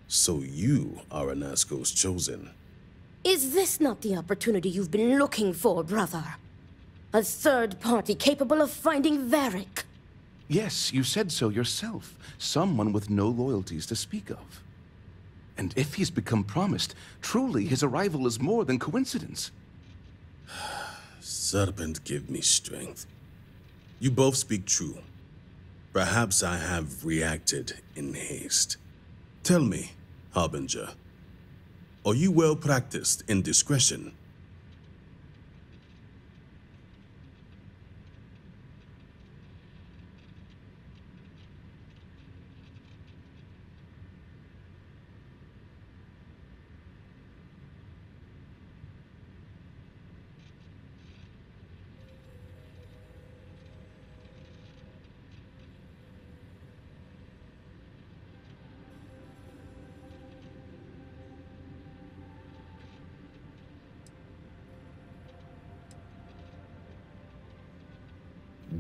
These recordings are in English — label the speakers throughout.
Speaker 1: So you are Anasco's chosen.
Speaker 2: Is this not the opportunity you've been looking for, brother? A third party capable of finding Vaeric?
Speaker 3: Yes, you said so yourself. Someone with no loyalties to speak of. And if he's become promised, truly his arrival is more than coincidence.
Speaker 1: Serpent, give me strength. You both speak true. Perhaps I have reacted in haste. Tell me, Harbinger, are you well practiced in discretion?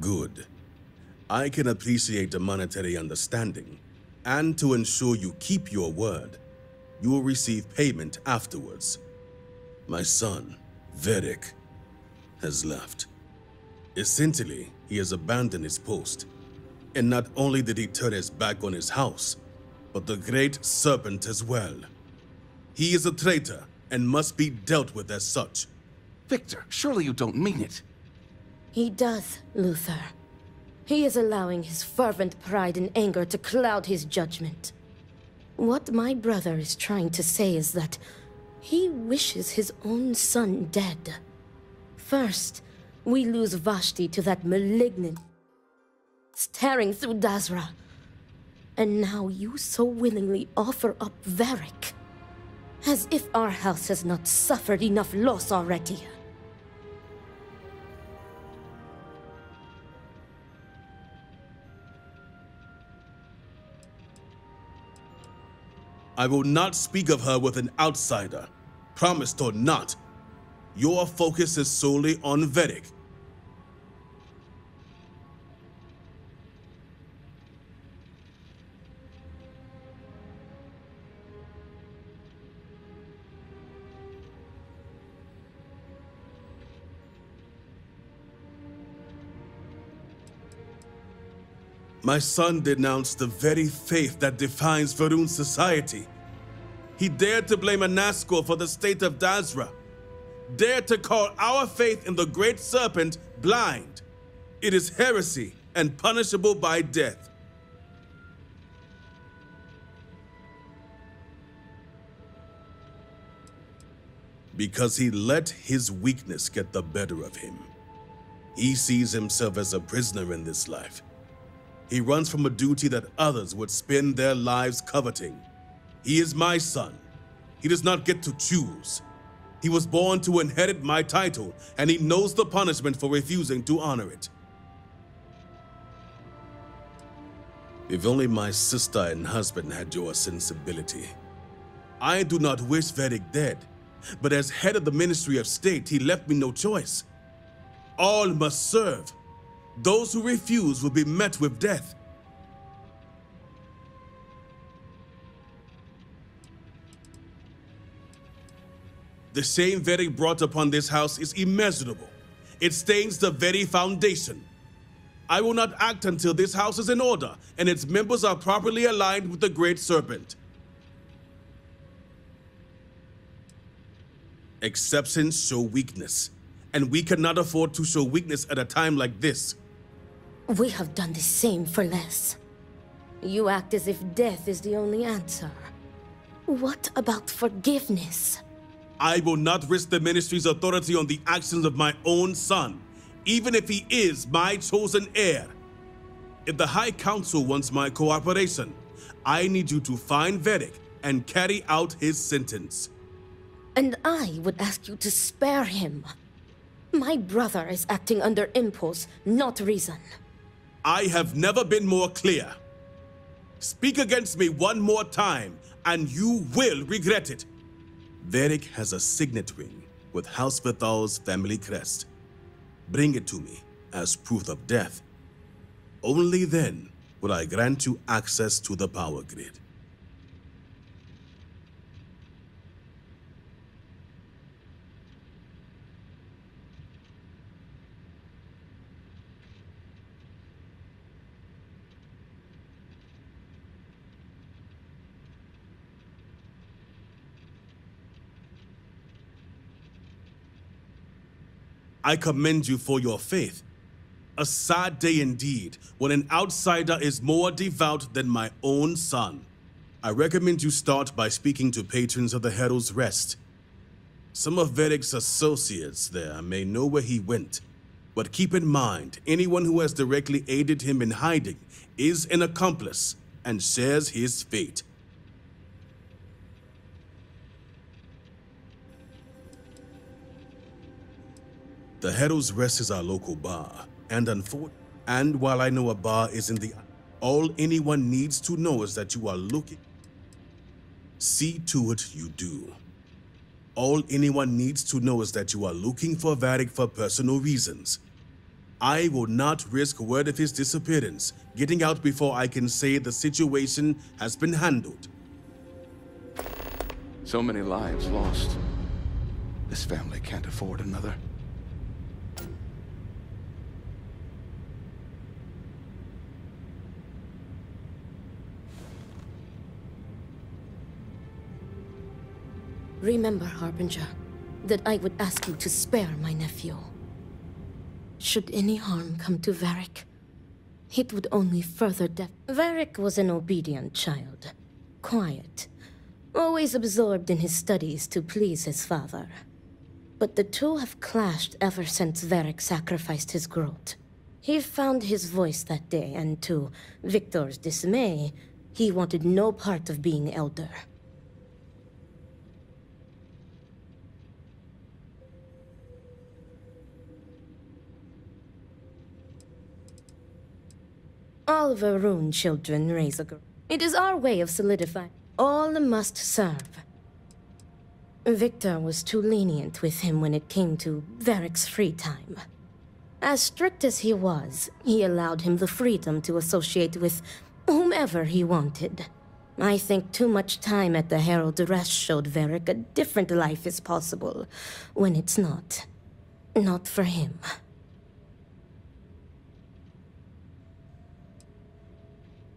Speaker 1: Good. I can appreciate the monetary understanding, and to ensure you keep your word, you will receive payment afterwards. My son, Vaeric, has left. Essentially, he has abandoned his post, and not only did he turn his back on his house, but the great serpent as well. He is a traitor and must be dealt with as such.
Speaker 3: Victor, surely you don't mean it.
Speaker 2: He does, Luther. He is allowing his fervent pride and anger to cloud his judgment. What my brother is trying to say is that he wishes his own son dead. First, we lose Vashti to that malignant staring through Dazra. And now you so willingly offer up Vaeric. As if our house has not suffered enough loss already.
Speaker 1: I will not speak of her with an outsider, promised or not. Your focus is solely on Vaeric. My son denounced the very faith that defines Va'ruun's society. He dared to blame Anasco for the state of Dazra. Dared to call our faith in the Great Serpent blind. It is heresy and punishable by death. Because he let his weakness get the better of him. He sees himself as a prisoner in this life. He runs from a duty that others would spend their lives coveting. He is my son. He does not get to choose. He was born to inherit my title, and he knows the punishment for refusing to honor it. If only my sister and husband had your sensibility. I do not wish Vaeric dead, but as head of the Ministry of State, he left me no choice. All must serve. Those who refuse will be met with death. The shame Vaeric brought upon this house is immeasurable. It stains the very foundation. I will not act until this house is in order and its members are properly aligned with the Great Serpent. Exceptions show weakness, and we cannot afford to show weakness at a time like this.
Speaker 2: We have done the same for less. You act as if death is the only answer. What about forgiveness?
Speaker 1: I will not risk the ministry's authority on the actions of my own son, even if he is my chosen heir. If the High Council wants my cooperation, I need you to find Vaeric and carry out his sentence.
Speaker 2: And I would ask you to spare him. My brother is acting under impulse, not reason.
Speaker 1: I have never been more clear. Speak against me one more time, and you will regret it. Vaeric has a signet ring with House Vithal's family crest. Bring it to me as proof of death. Only then will I grant you access to the power grid. I commend you for your faith. A sad day indeed, when an outsider is more devout than my own son. I recommend you start by speaking to patrons of the Herald's Rest. Some of Vaeric's associates there may know where he went, but keep in mind, anyone who has directly aided him in hiding is an accomplice and shares his fate. The Herald's Rest is our local bar, and while I know a bar isn't all anyone needs to know is that you are looking. See to it you do. All anyone needs to know is that you are looking for Vaeric for personal reasons. I will not risk word of his disappearance getting out before I can say the situation has been handled.
Speaker 3: So many lives lost. This family can't afford another.
Speaker 2: Remember, Harbinger, that I would ask you to spare my nephew. Should any harm come to Vaeric, it would only further Vaeric was an obedient child, quiet, always absorbed in his studies to please his father. But the two have clashed ever since Vaeric sacrificed his growth. He found his voice that day, and to Victor's dismay, he wanted no part of being elder. All Varun children raise a girl. It is our way of solidifying. All must serve. Victor was too lenient with him when it came to Vaeric's free time. As strict as he was, he allowed him the freedom to associate with whomever he wanted. I think too much time at the Herald Rest showed Vaeric a different life is possible, when it's not. Not for him.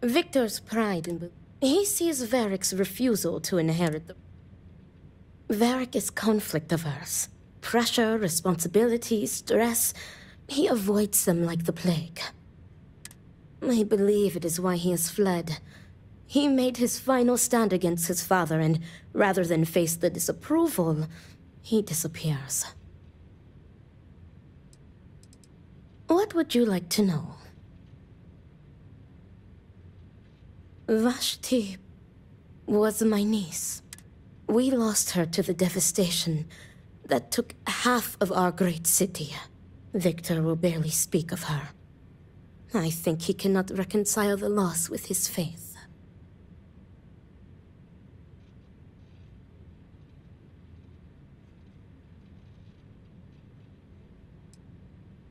Speaker 2: Victor's pride in he sees Vaeric's refusal to inherit the... Vaeric is conflict averse. Pressure, responsibility, stress. He avoids them like the plague. I believe it is why he has fled. He made his final stand against his father, and rather than face the disapproval, he disappears. What would you like to know? Vashti was my niece. We lost her to the devastation that took half of our great city. Victor will barely speak of her. I think he cannot reconcile the loss with his faith.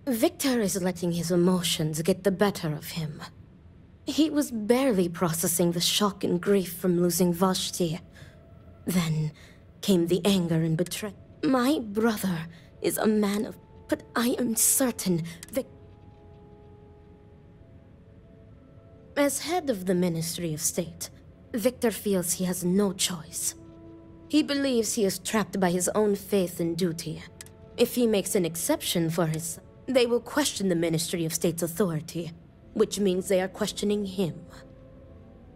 Speaker 2: Victor is letting his emotions get the better of him. He was barely processing the shock and grief from losing Vashti. Then came the anger and betrayal. My brother is a man of... But I am certain as head of the Ministry of State, Victor feels he has no choice. He believes he is trapped by his own faith and duty. If he makes an exception for his son, they will question the Ministry of State's authority, which means they are questioning him.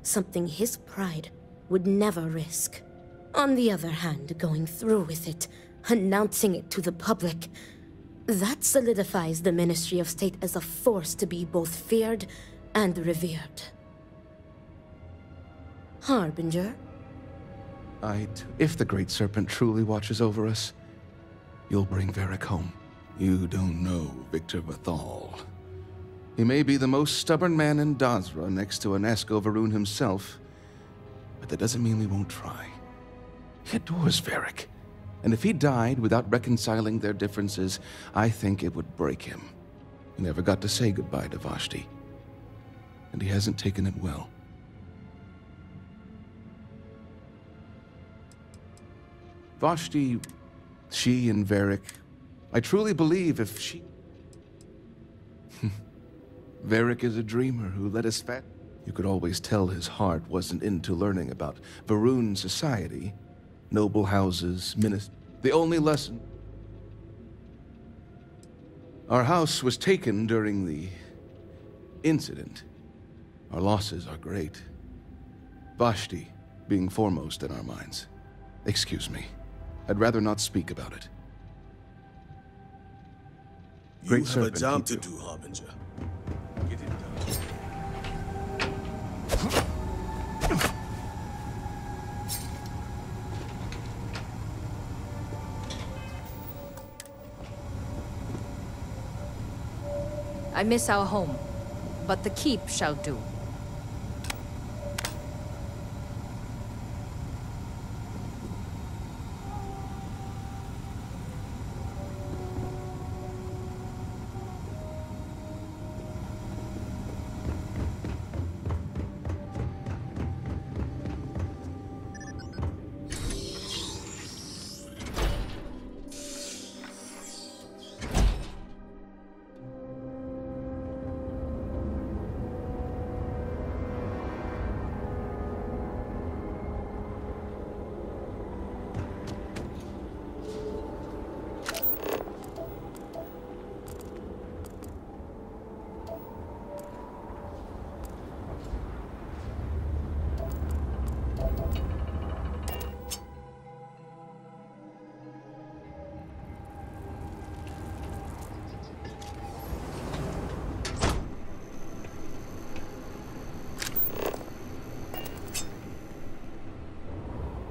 Speaker 2: Something his pride would never risk. On the other hand, going through with it, announcing it to the public, that solidifies the Ministry of State as a force to be both feared and revered. Harbinger?
Speaker 3: If the Great Serpent truly watches over us, you'll bring Vaeric home. You don't know Victor Vathal. He may be the most stubborn man in Dazra next to Anesko Varun himself, but that doesn't mean we won't try. He adores Vaeric, and if he died without reconciling their differences, I think it would break him. He never got to say goodbye to Vashti, and he hasn't taken it well. Vashti, she and Vaeric, I truly believe if she... Vaeric is a dreamer who let us fat. You could always tell his heart wasn't into learning about Varun society, noble houses, ministry. The only lesson... Our house was taken during the incident. Our losses are great. Vashti being foremost in our minds. Excuse me. I'd rather not speak about it.
Speaker 1: You have a job to do, Harbinger. Get it done.
Speaker 4: I miss our home, but the keep shall do.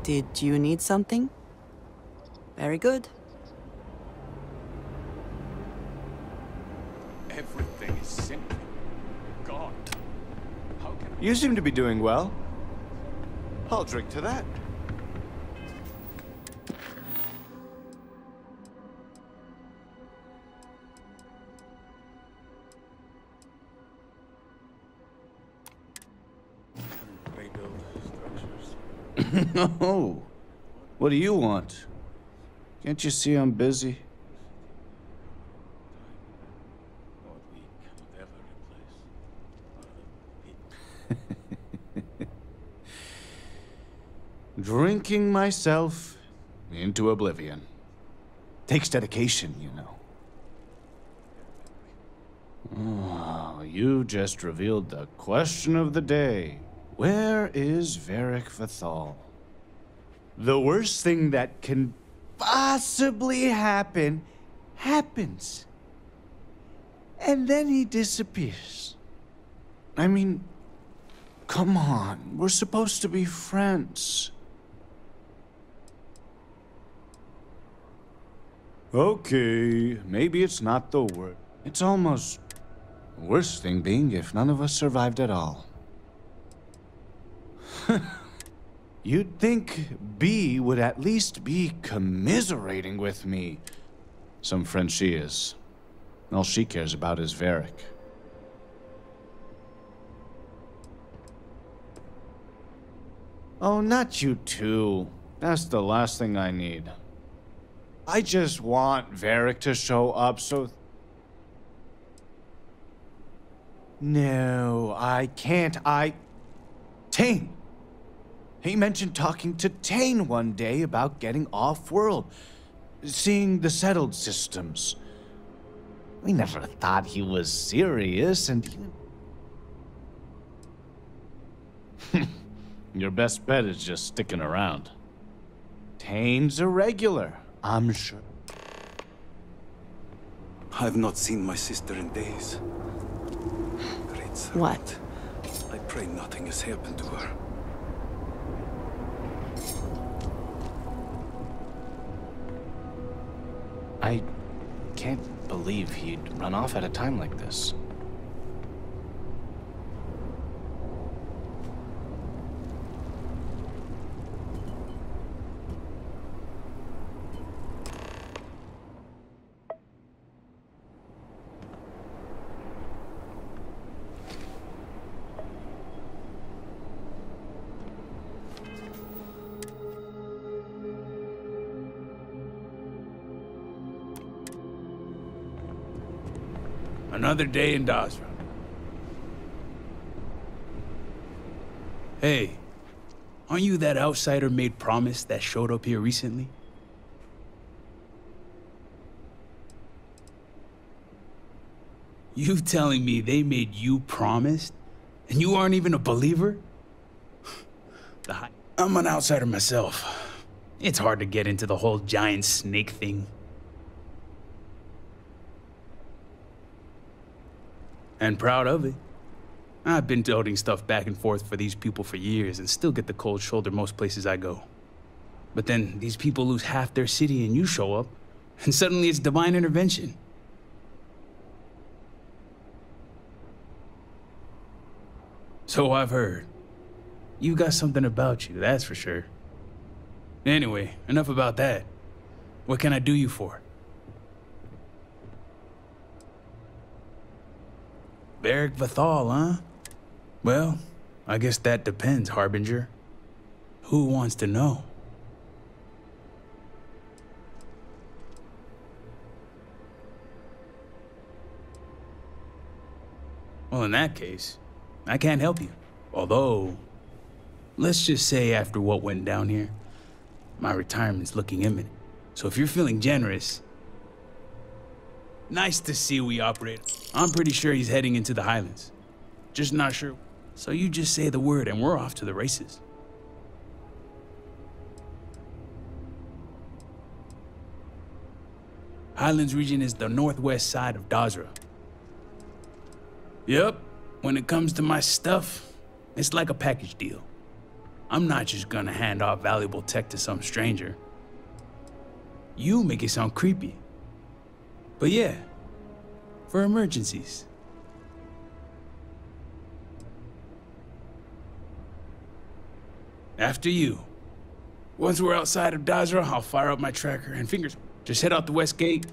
Speaker 5: Did you need something? Very good.
Speaker 6: Everything is simply gone. How can
Speaker 7: You seem to be doing well. I'll drink to that.
Speaker 6: rebuild structures?
Speaker 7: No. What do you want? Can't you see I'm busy?
Speaker 6: What we cannot ever replace are the people.
Speaker 7: Drinking myself into oblivion. Takes dedication, you know. Oh, you just revealed the question of the day. Where is Vaeric Vathal? The worst thing that can possibly happen, happens. And then he disappears. I mean, come on, we're supposed to be friends. Okay, maybe it's not the worst. It's almost the worst thing being if none of us survived at all. You'd think B would at least be commiserating with me. Some friend she is. All she cares about is Vaeric. Oh, not you too. That's the last thing I need. I just want Vaeric to show up so... No, I can't. Tane! He mentioned talking to Tane one day about getting off-world, seeing the settled systems. We never thought he was serious, and... Your best bet is just sticking around. Tane's a regular, I'm sure.
Speaker 8: I've not seen my sister in days. Great servant.
Speaker 5: What?
Speaker 8: I pray nothing has happened to her.
Speaker 7: I can't believe he'd run off at a time like this.
Speaker 9: Another day in Dazra. Hey, aren't you that outsider made promise that showed up here recently? You telling me they made you promise, and you aren't even a believer? I'm an outsider myself. It's hard to get into the whole giant snake thing. And proud of it. I've been toting stuff back and forth for these people for years and still get the cold shoulder most places I go. But then these people lose half their city and you show up, and suddenly it's divine intervention. So I've heard. You got something about you, that's for sure. Anyway, enough about that. What can I do you for? Vaeric Vathal, huh? Well, I guess that depends, Harbinger. Who wants to know? Well, in that case, I can't help you. Although, let's just say after what went down here, my retirement's looking imminent. So if you're feeling generous, nice to see we operate. I'm pretty sure he's heading into the Highlands. Just not sure. So you just say the word and we're off to the races. Highlands region is the northwest side of Dazra. Yep, when it comes to my stuff, it's like a package deal. I'm not just gonna hand off valuable tech to some stranger. You make it sound creepy. But yeah, for emergencies. After you. Once we're outside of Dazra, I'll fire up my tracker and fingers. Just head out the west gate.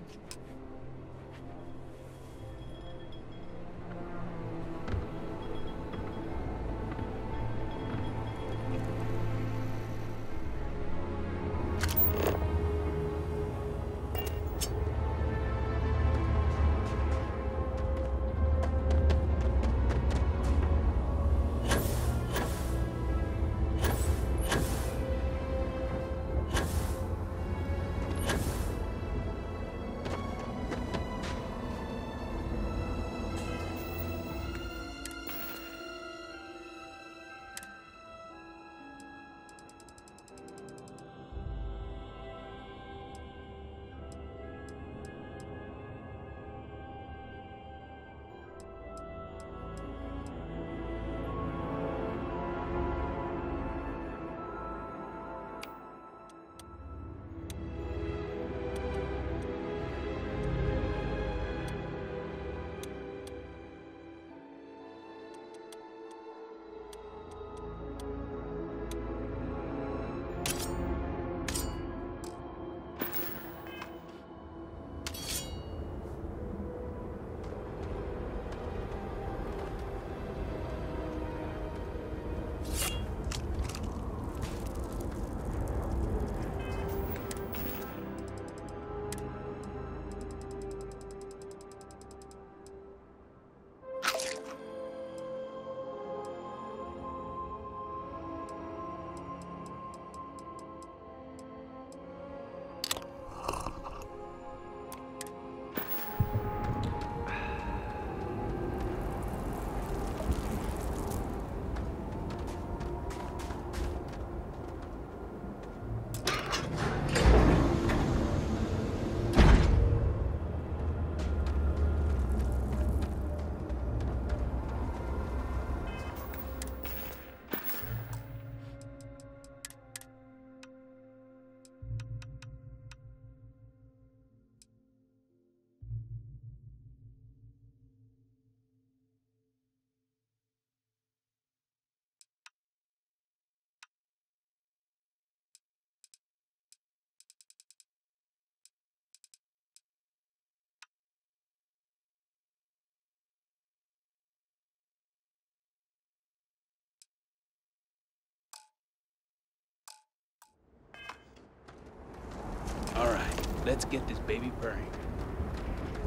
Speaker 9: Let's get this baby purring.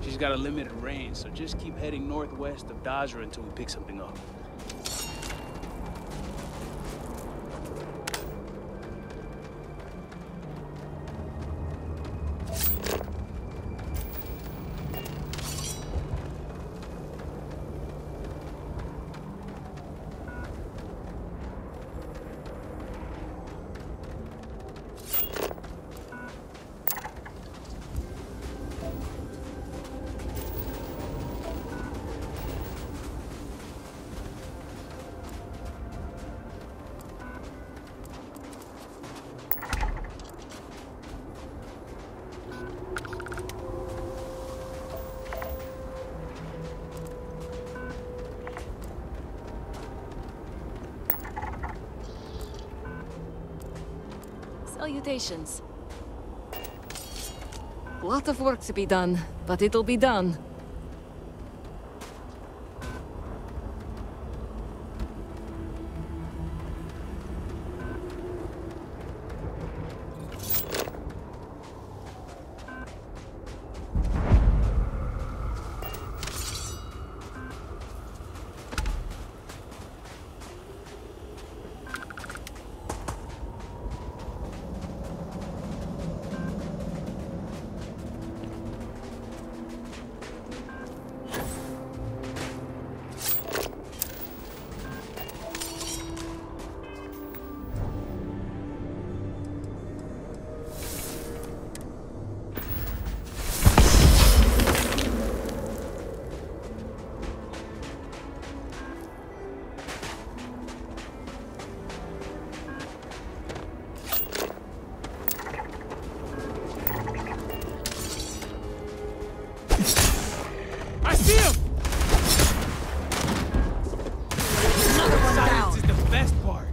Speaker 9: She's got a limited range, so just keep heading northwest of Dazra until we pick something up.
Speaker 4: Salutations. Lot of work to be done, but it'll be done.
Speaker 9: I see him! Silence is the best part.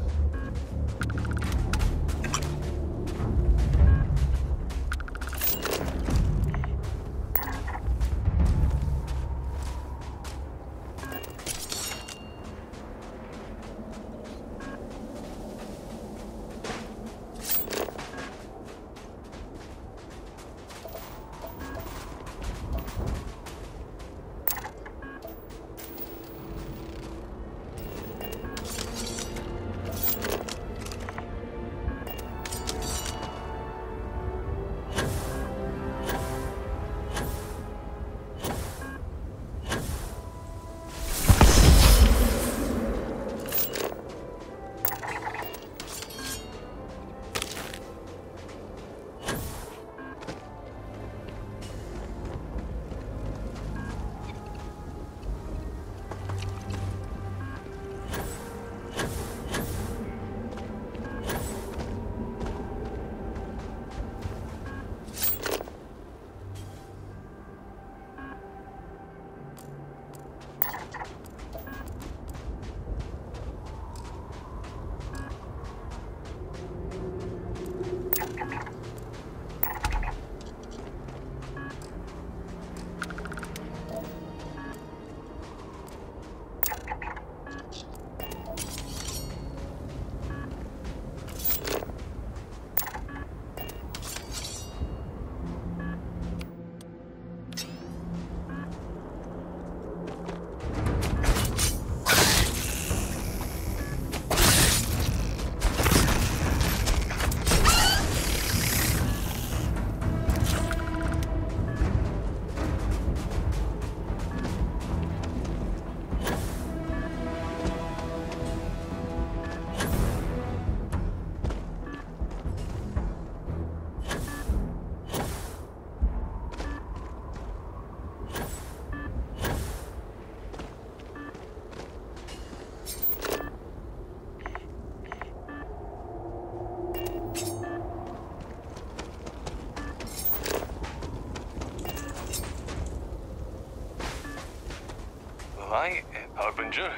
Speaker 10: Hej, Harbinger.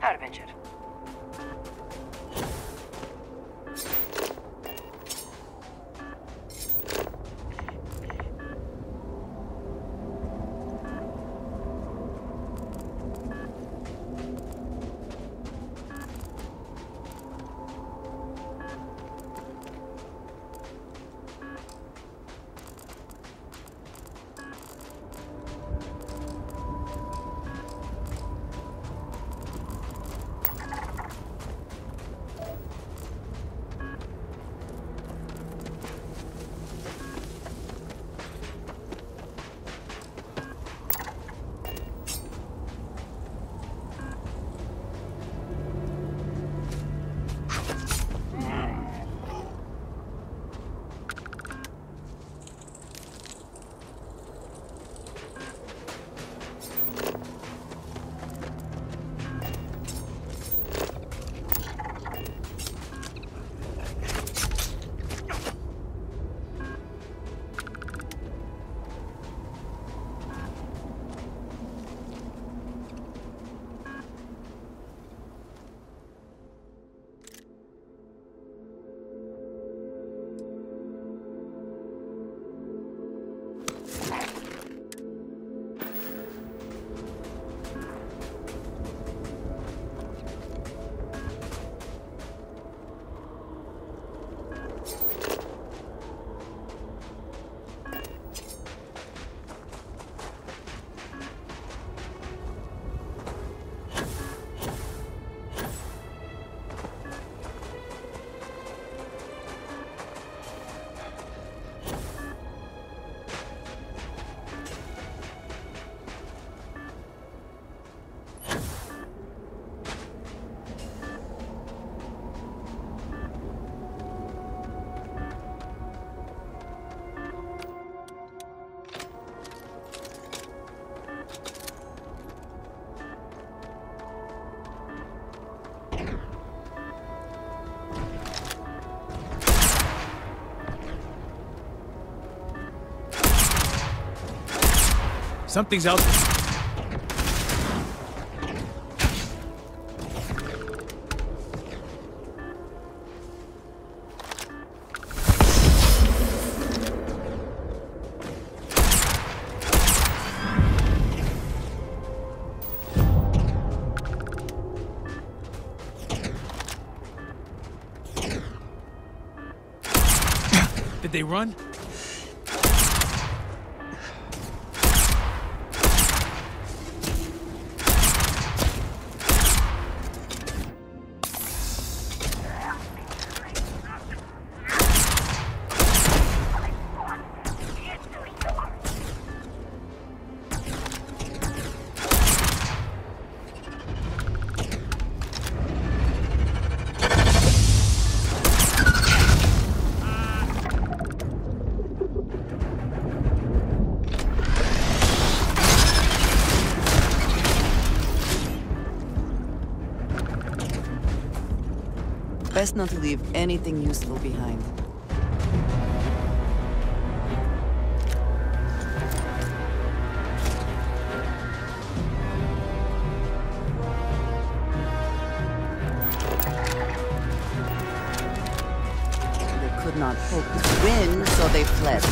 Speaker 11: Harbinger.
Speaker 9: Something's out there. Did they run?
Speaker 5: Best not to leave anything useful behind. They could not hope to win, so they fled.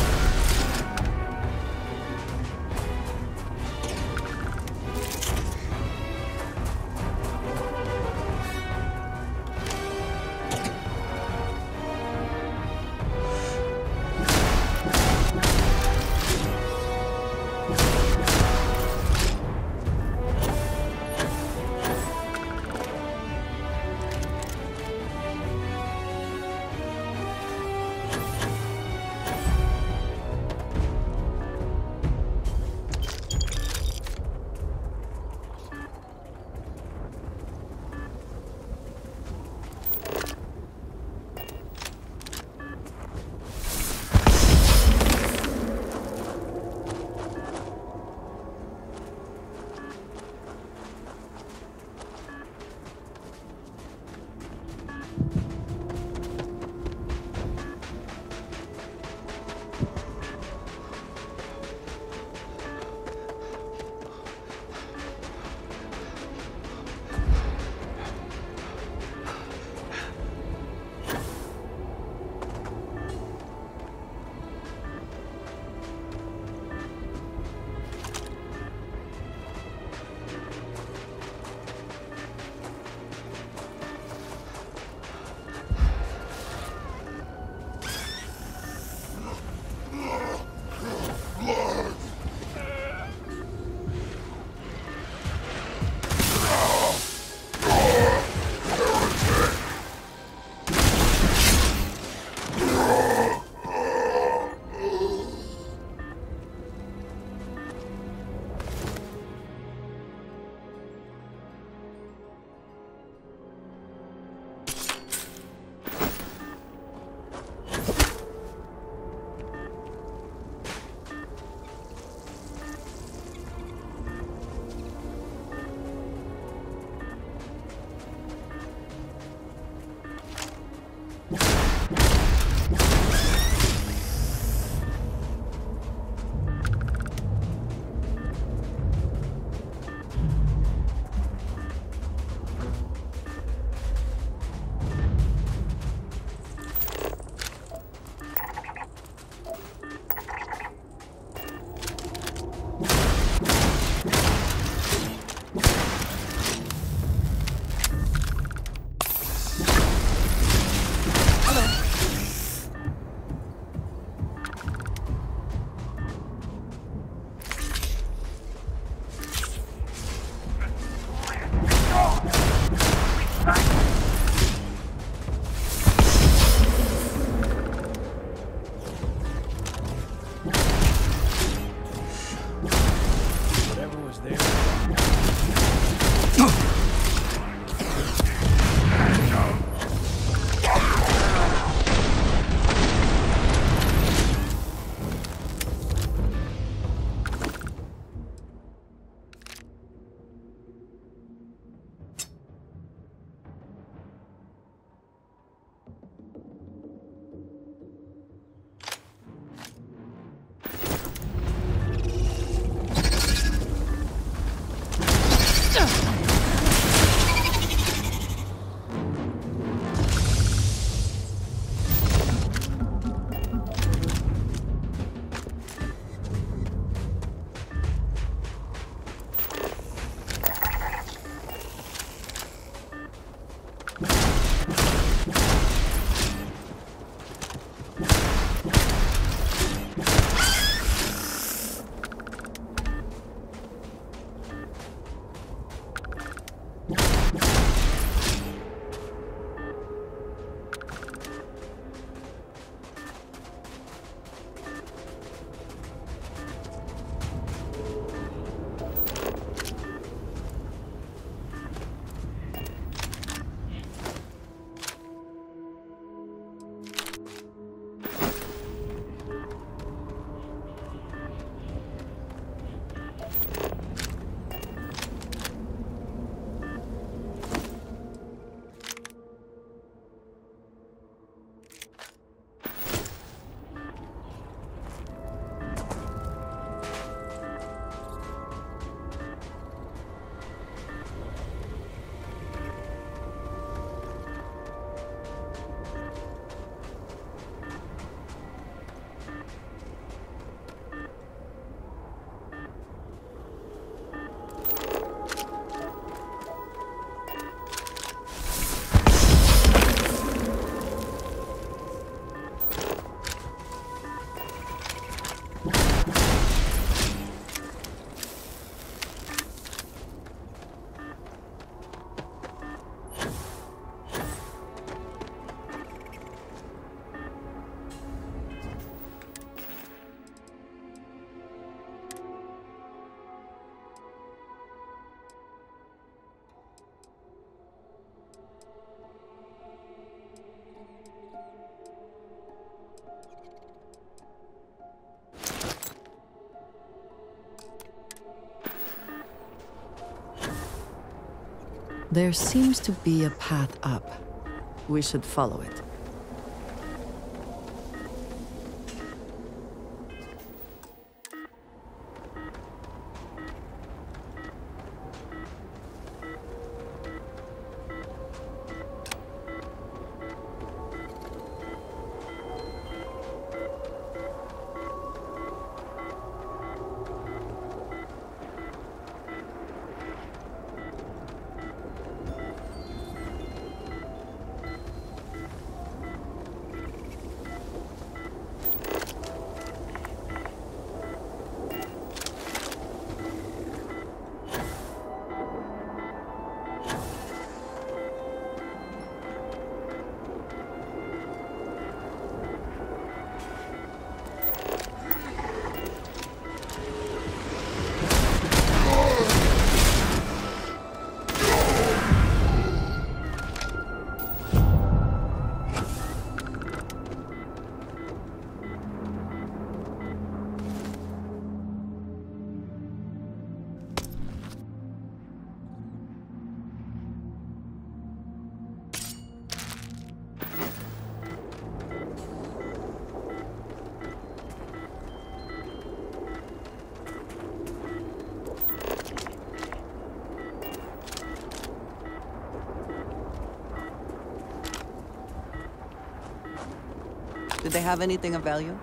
Speaker 5: There seems to be a path up. We should follow it. Did they have anything of value?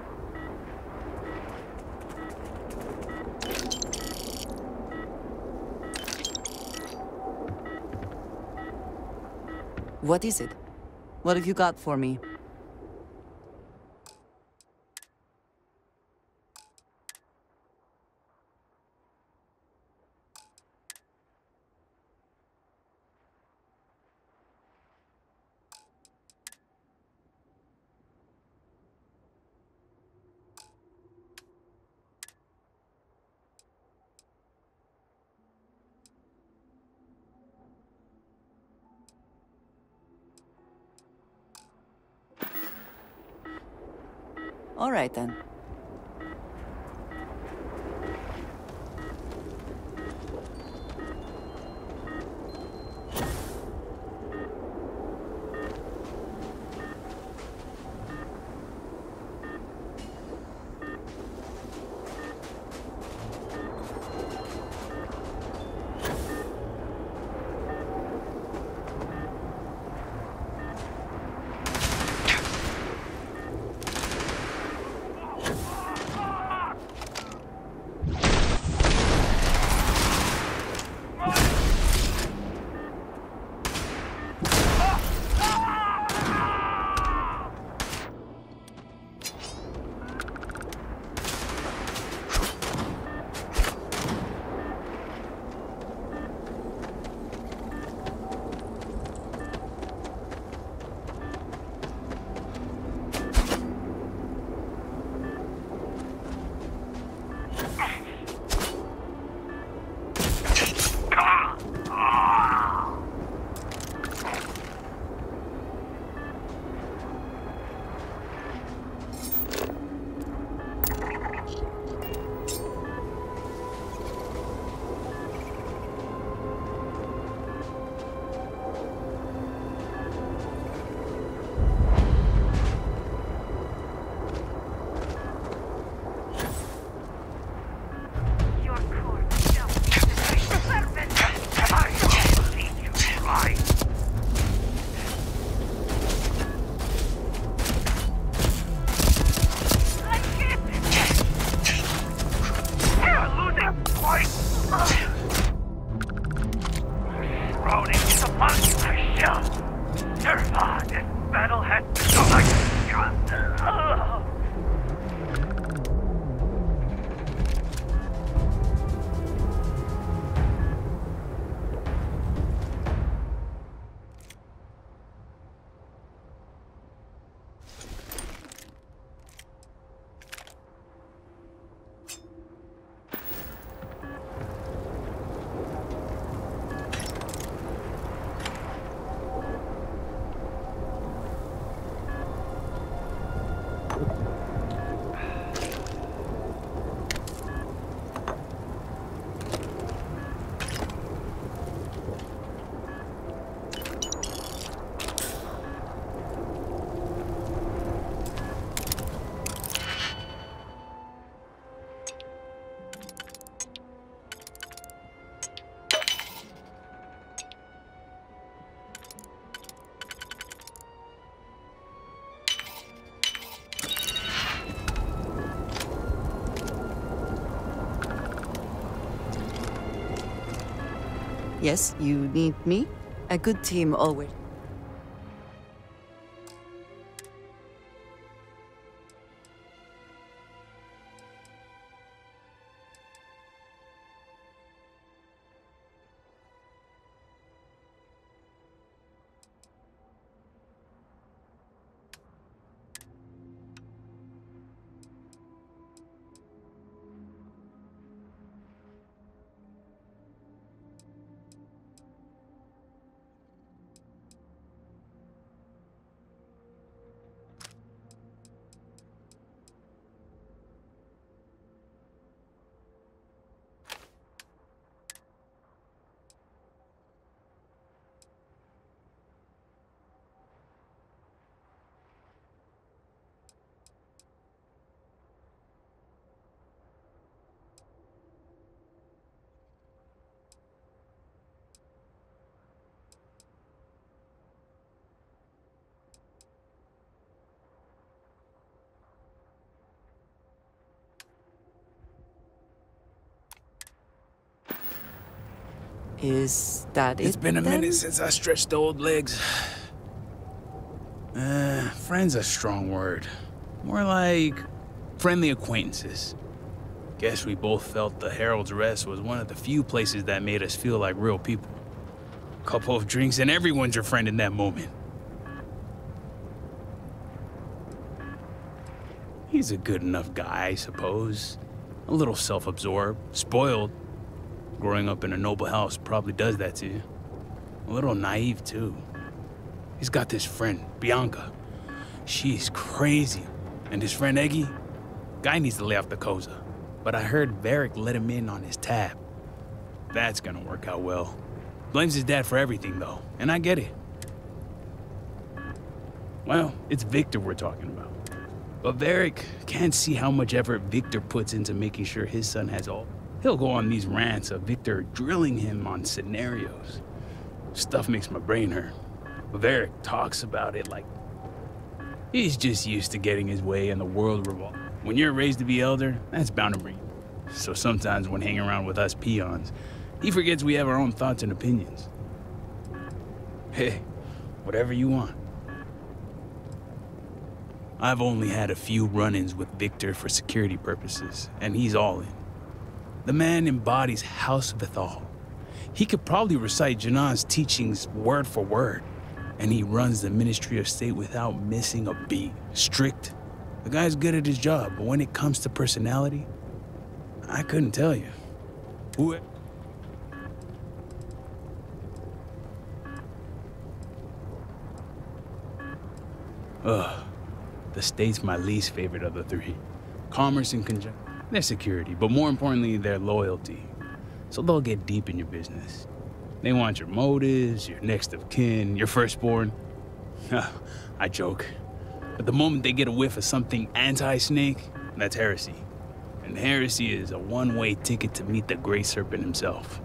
Speaker 5: What is it? What have you got for me? All right, then. Yes, you need me? A good team always. Is that it?
Speaker 9: It's been a
Speaker 5: then?
Speaker 9: minute since I stretched the old legs. Friend's a strong word. More like friendly acquaintances. Guess we both felt the Herald's Rest was one of the few places that made us feel like real people. Couple of drinks and everyone's your friend in that moment. He's a good enough guy, I suppose. A little self-absorbed, spoiled. Growing up in a noble house probably does that to you. A little naive, too. He's got this friend, Bianca. She's crazy. And his friend, Eggy? Guy needs to lay off the Koza. But I heard Vaeric let him in on his tab. That's gonna work out well. Blames his dad for everything, though. And I get it. Well, it's Victor we're talking about. But Vaeric can't see how much effort Victor puts into making sure his son has all. He'll go on these rants of Victor drilling him on scenarios. Stuff makes my brain hurt. But Vaeric talks about it like he's just used to getting his way and the world revolves. When you're raised to be elder, that's bound to bring. So sometimes when hanging around with us peons, he forgets we have our own thoughts and opinions. Hey, whatever you want. I've only had a few run-ins with Victor for security purposes, and he's all in. The man embodies House Vithal. He could probably recite Janan's teachings word for word, and he runs the Ministry of State without missing a beat. Strict. The guy's good at his job, but when it comes to personality, I couldn't tell you. Who? The state's my least favorite of the three. Commerce and conjunction. Their security, but more importantly, their loyalty. So they'll get deep in your business. They want your motives, your next of kin, your firstborn. I joke. But the moment they get a whiff of something anti-snake, that's heresy. And heresy is a one-way ticket to meet the Great Serpent himself.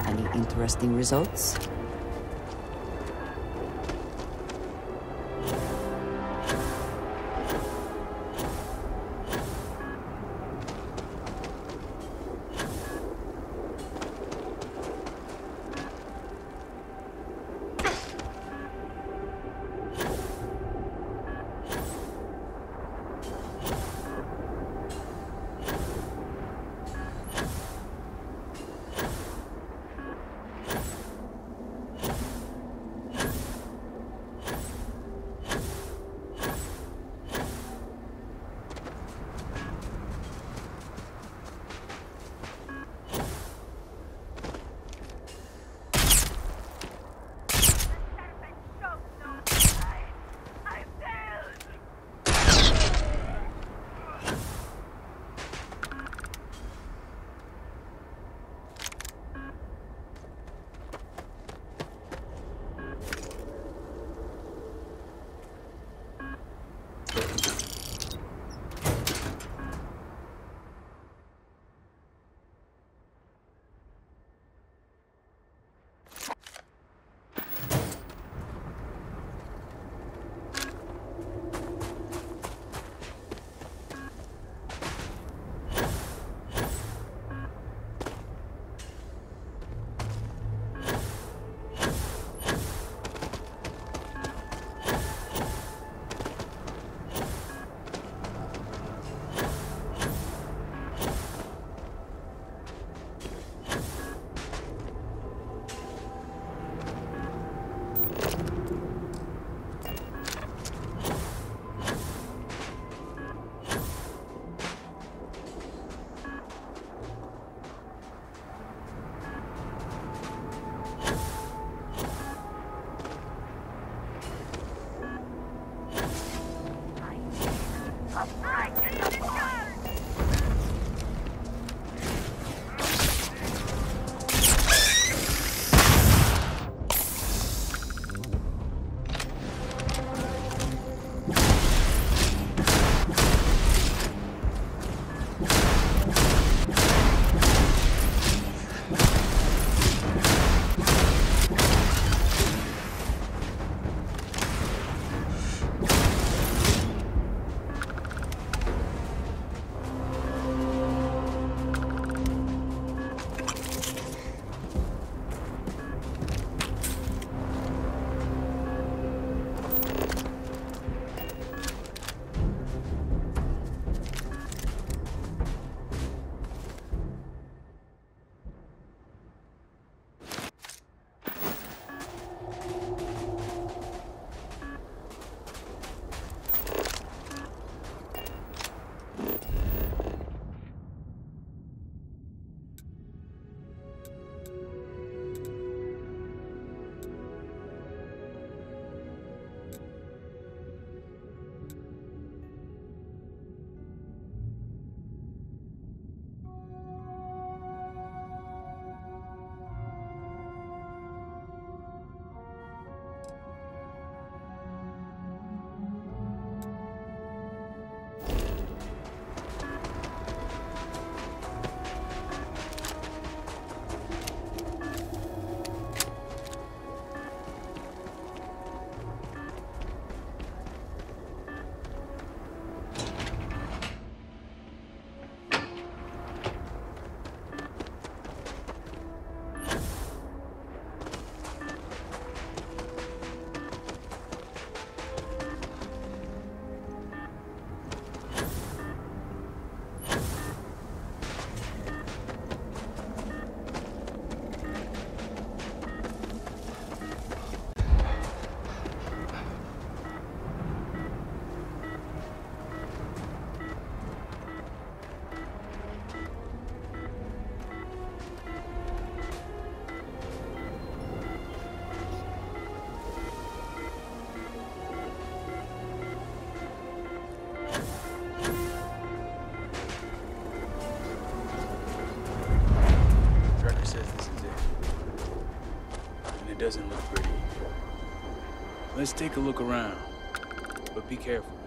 Speaker 5: Any interesting results?
Speaker 9: doesn't look pretty. Let's take a look around, but be careful.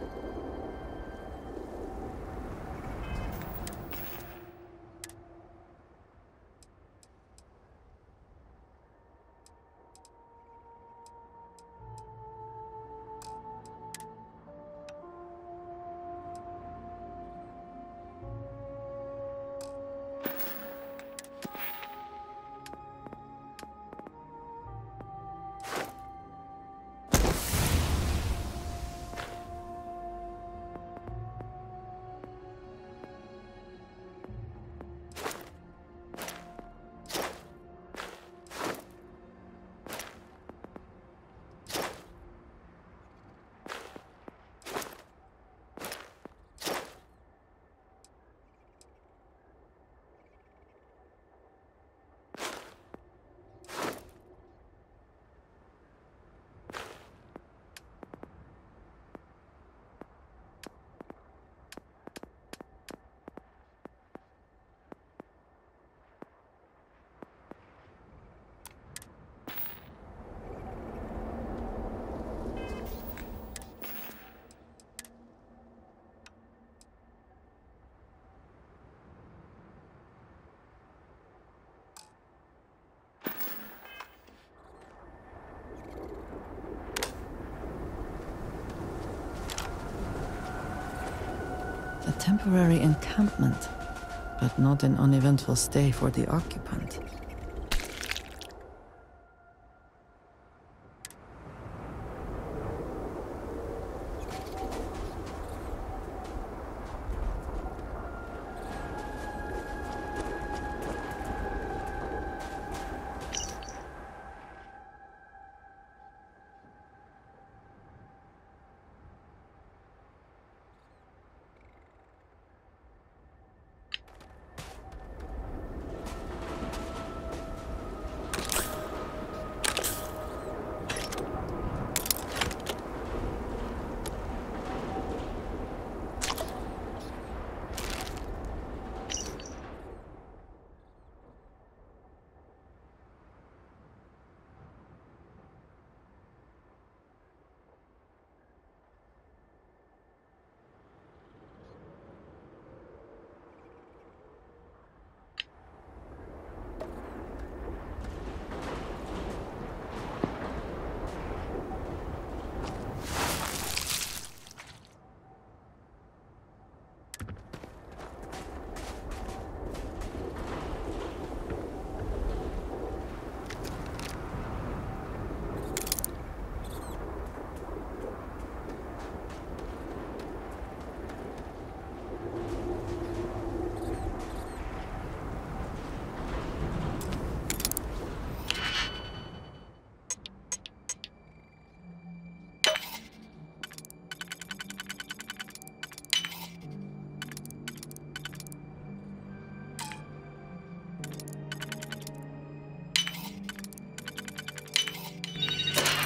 Speaker 5: A temporary encampment, but not an uneventful stay for the occupant.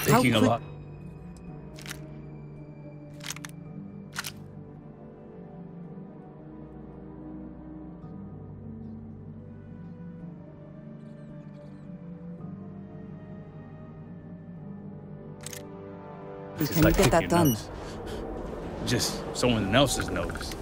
Speaker 9: Taking a lot. This is
Speaker 5: Can
Speaker 9: like
Speaker 5: you get that
Speaker 9: picking your
Speaker 5: done?
Speaker 9: nose. Just someone else's nose.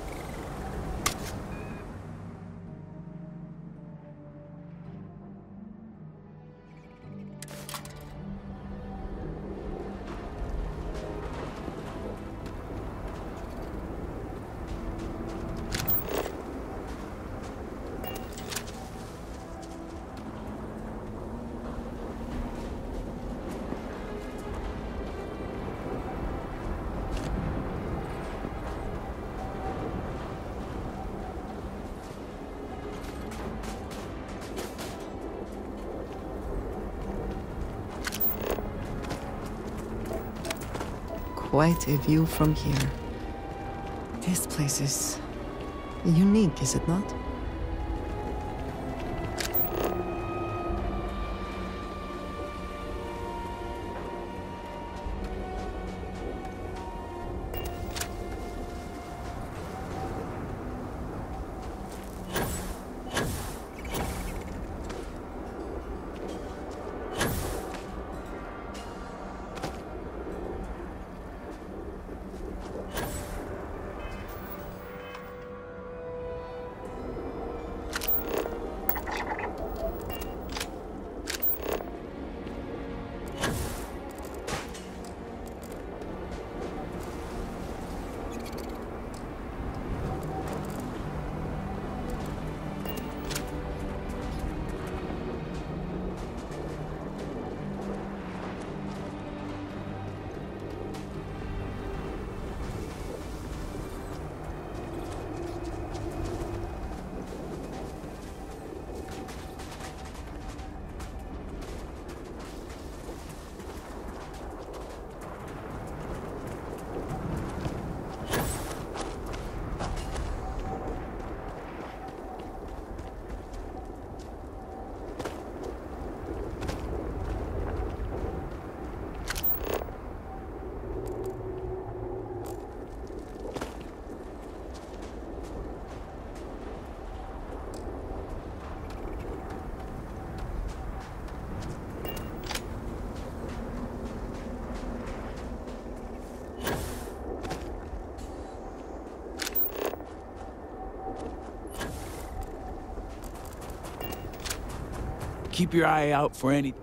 Speaker 5: Quite a view from here. This place is unique, is it not?
Speaker 9: Keep your eye out for any...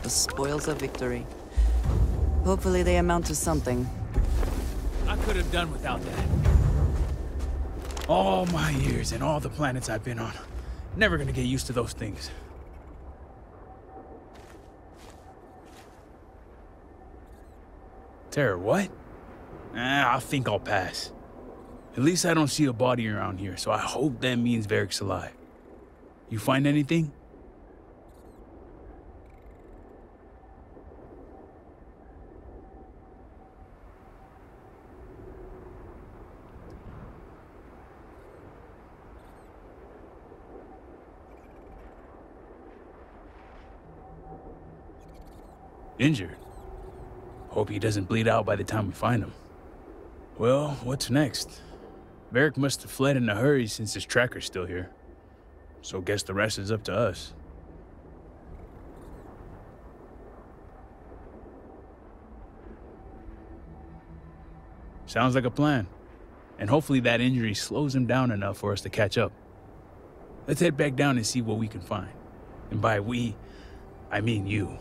Speaker 10: Spoils of victory. Hopefully they amount to something.
Speaker 9: I could have done without that. All my years and all the planets I've been on. Never gonna get used to those things. Terror, what? I think I'll pass. At least I don't see a body around here, so I hope that means Vaeric's alive. You find anything? Injured. Hope he doesn't bleed out by the time we find him. Well, what's next? Vaeric must have fled in a hurry since his tracker's still here. So guess the rest is up to us. Sounds like a plan. And hopefully that injury slows him down enough for us to catch up. Let's head back down and see what we can find. And by we, I mean you.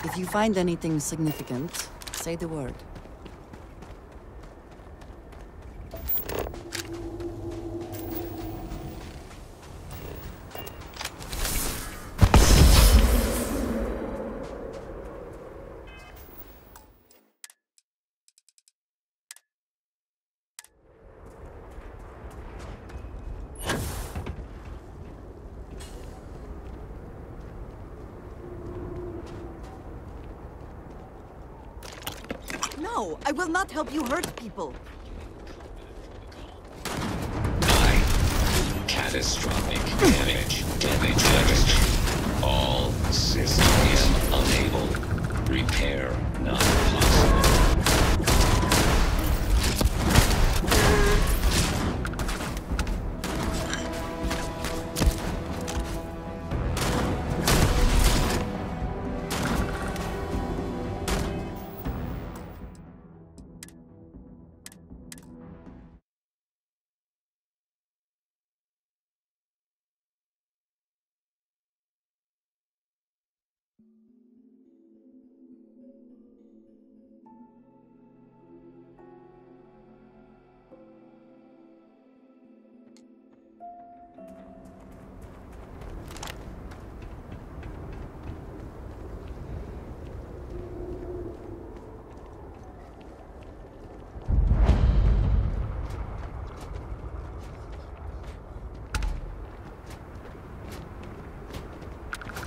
Speaker 10: If you find anything significant, say the word. No, I will not help you hurt people.
Speaker 11: Catastrophic damage. Damage. All systems unable. Repair not possible.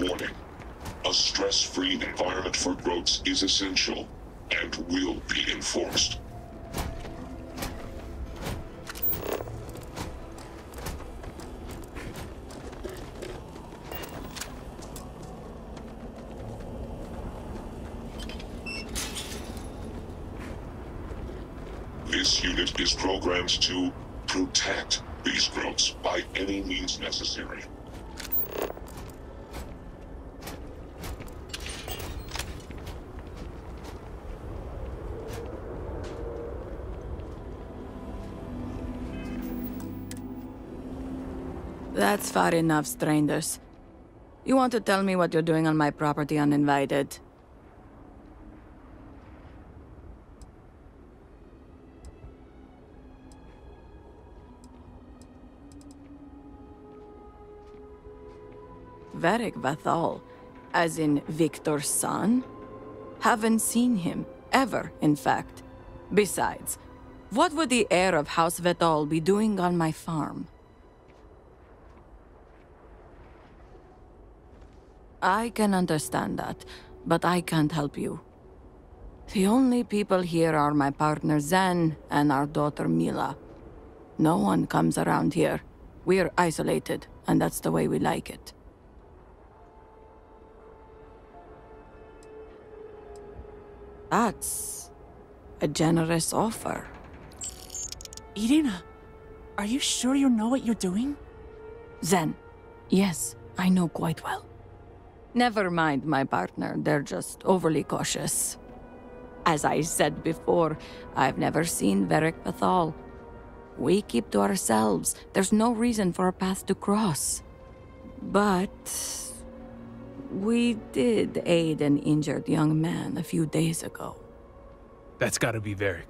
Speaker 12: Warning. A stress-free environment for growths is essential and will be enforced. This unit is programmed to protect these growths by any means necessary.
Speaker 5: That's far enough, strangers. You want to tell me what you're doing on my property uninvited? Vaeric Vathal, as in Victor's son? Haven't seen him, ever, in fact. Besides, what would the heir of House Vathal be doing on my farm? I can understand that, but I can't help you. The only people here are my partner Zen and our daughter Mila. No one comes around here. We're isolated, and that's the way we like it. That's a generous offer.
Speaker 13: Irina, are you sure you know what you're doing?
Speaker 5: Zen, yes, I know quite well. Never mind my partner, they're just overly cautious. As I said before, I've never seen Vaeric Vathal. We keep to ourselves. There's no reason for a path to cross. But we did aid an injured young man a few days ago.
Speaker 9: That's gotta be Vaeric.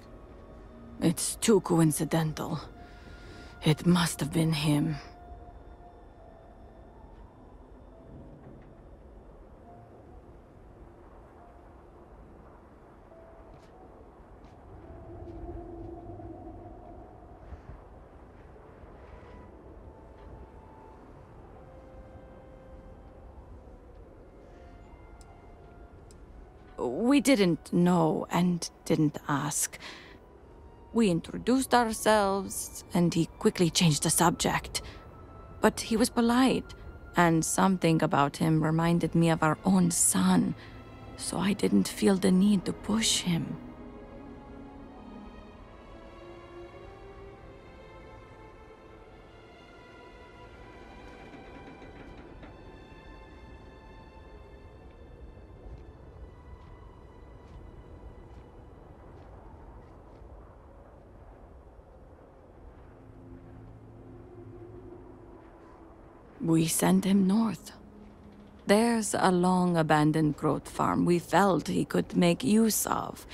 Speaker 5: It's too coincidental. It must have been him. We didn't know and didn't ask. We introduced ourselves, and he quickly changed the subject. But he was polite, and something about him reminded me of our own son, so I didn't feel the need to push him. We sent him north. There's a long-abandoned growth farm we felt he could make use of.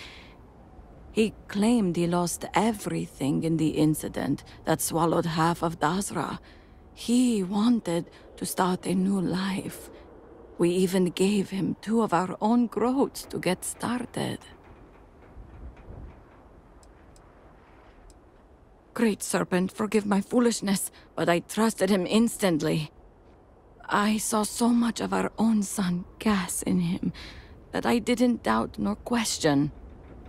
Speaker 5: He claimed he lost everything in the incident that swallowed half of Dazra. He wanted to start a new life. We even gave him 2 of our own growths to get started. Great Serpent, forgive my foolishness, but I trusted him instantly. I saw so much of our own son gas in him that I didn't doubt nor question.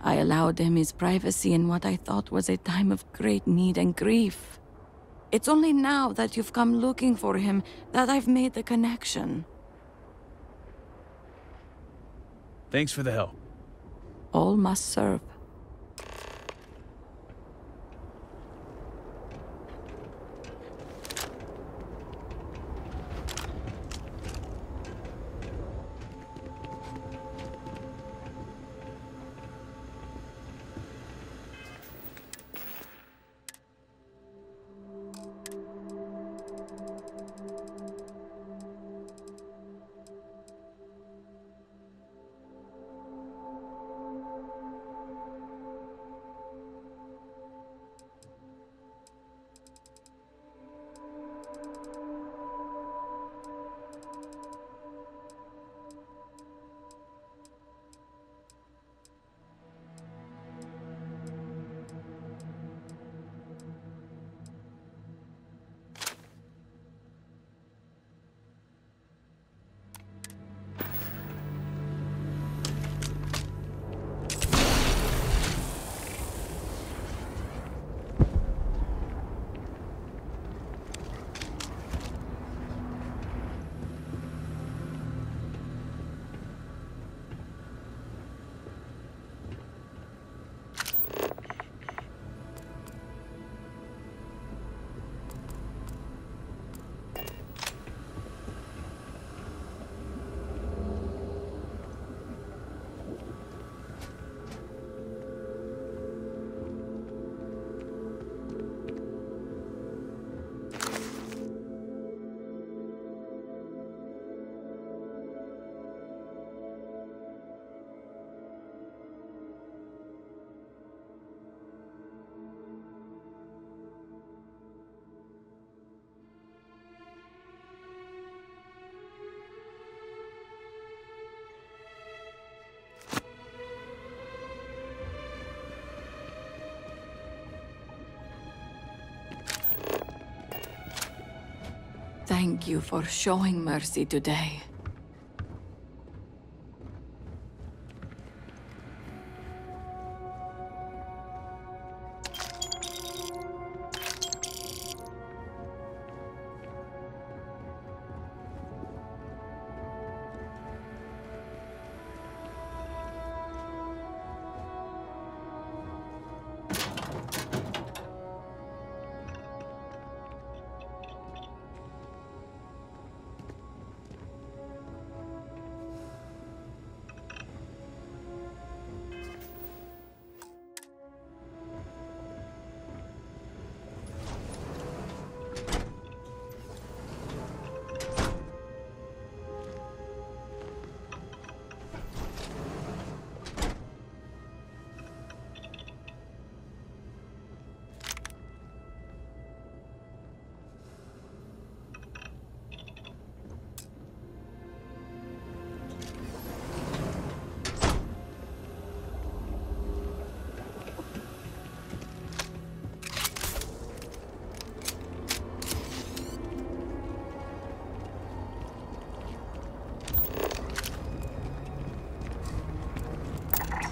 Speaker 5: I allowed him his privacy in what I thought was a time of great need and grief. It's only now that you've come looking for him that I've made the connection.
Speaker 9: Thanks for the help.
Speaker 5: All must serve. Thank you for showing mercy today.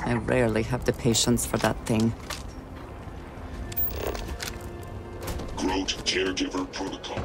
Speaker 10: I rarely have the patience for that thing.
Speaker 12: Grote Caregiver Protocol.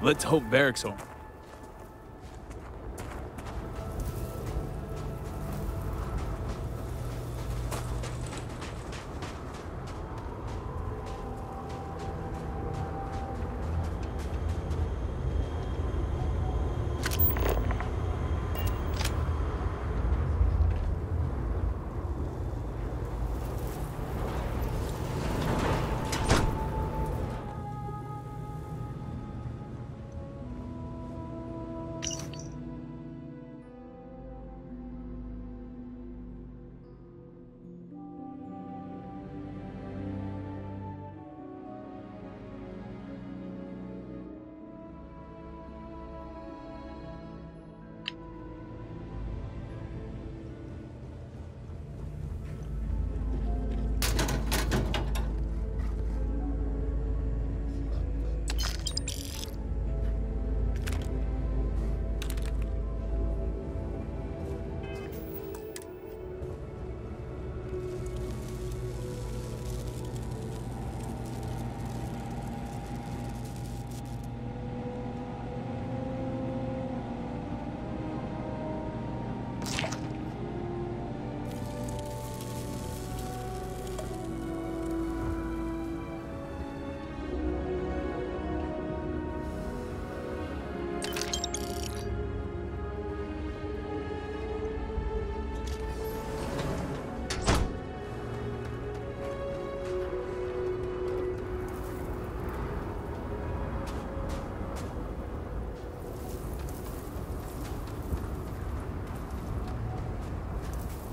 Speaker 9: Let's hope Vaeric's home.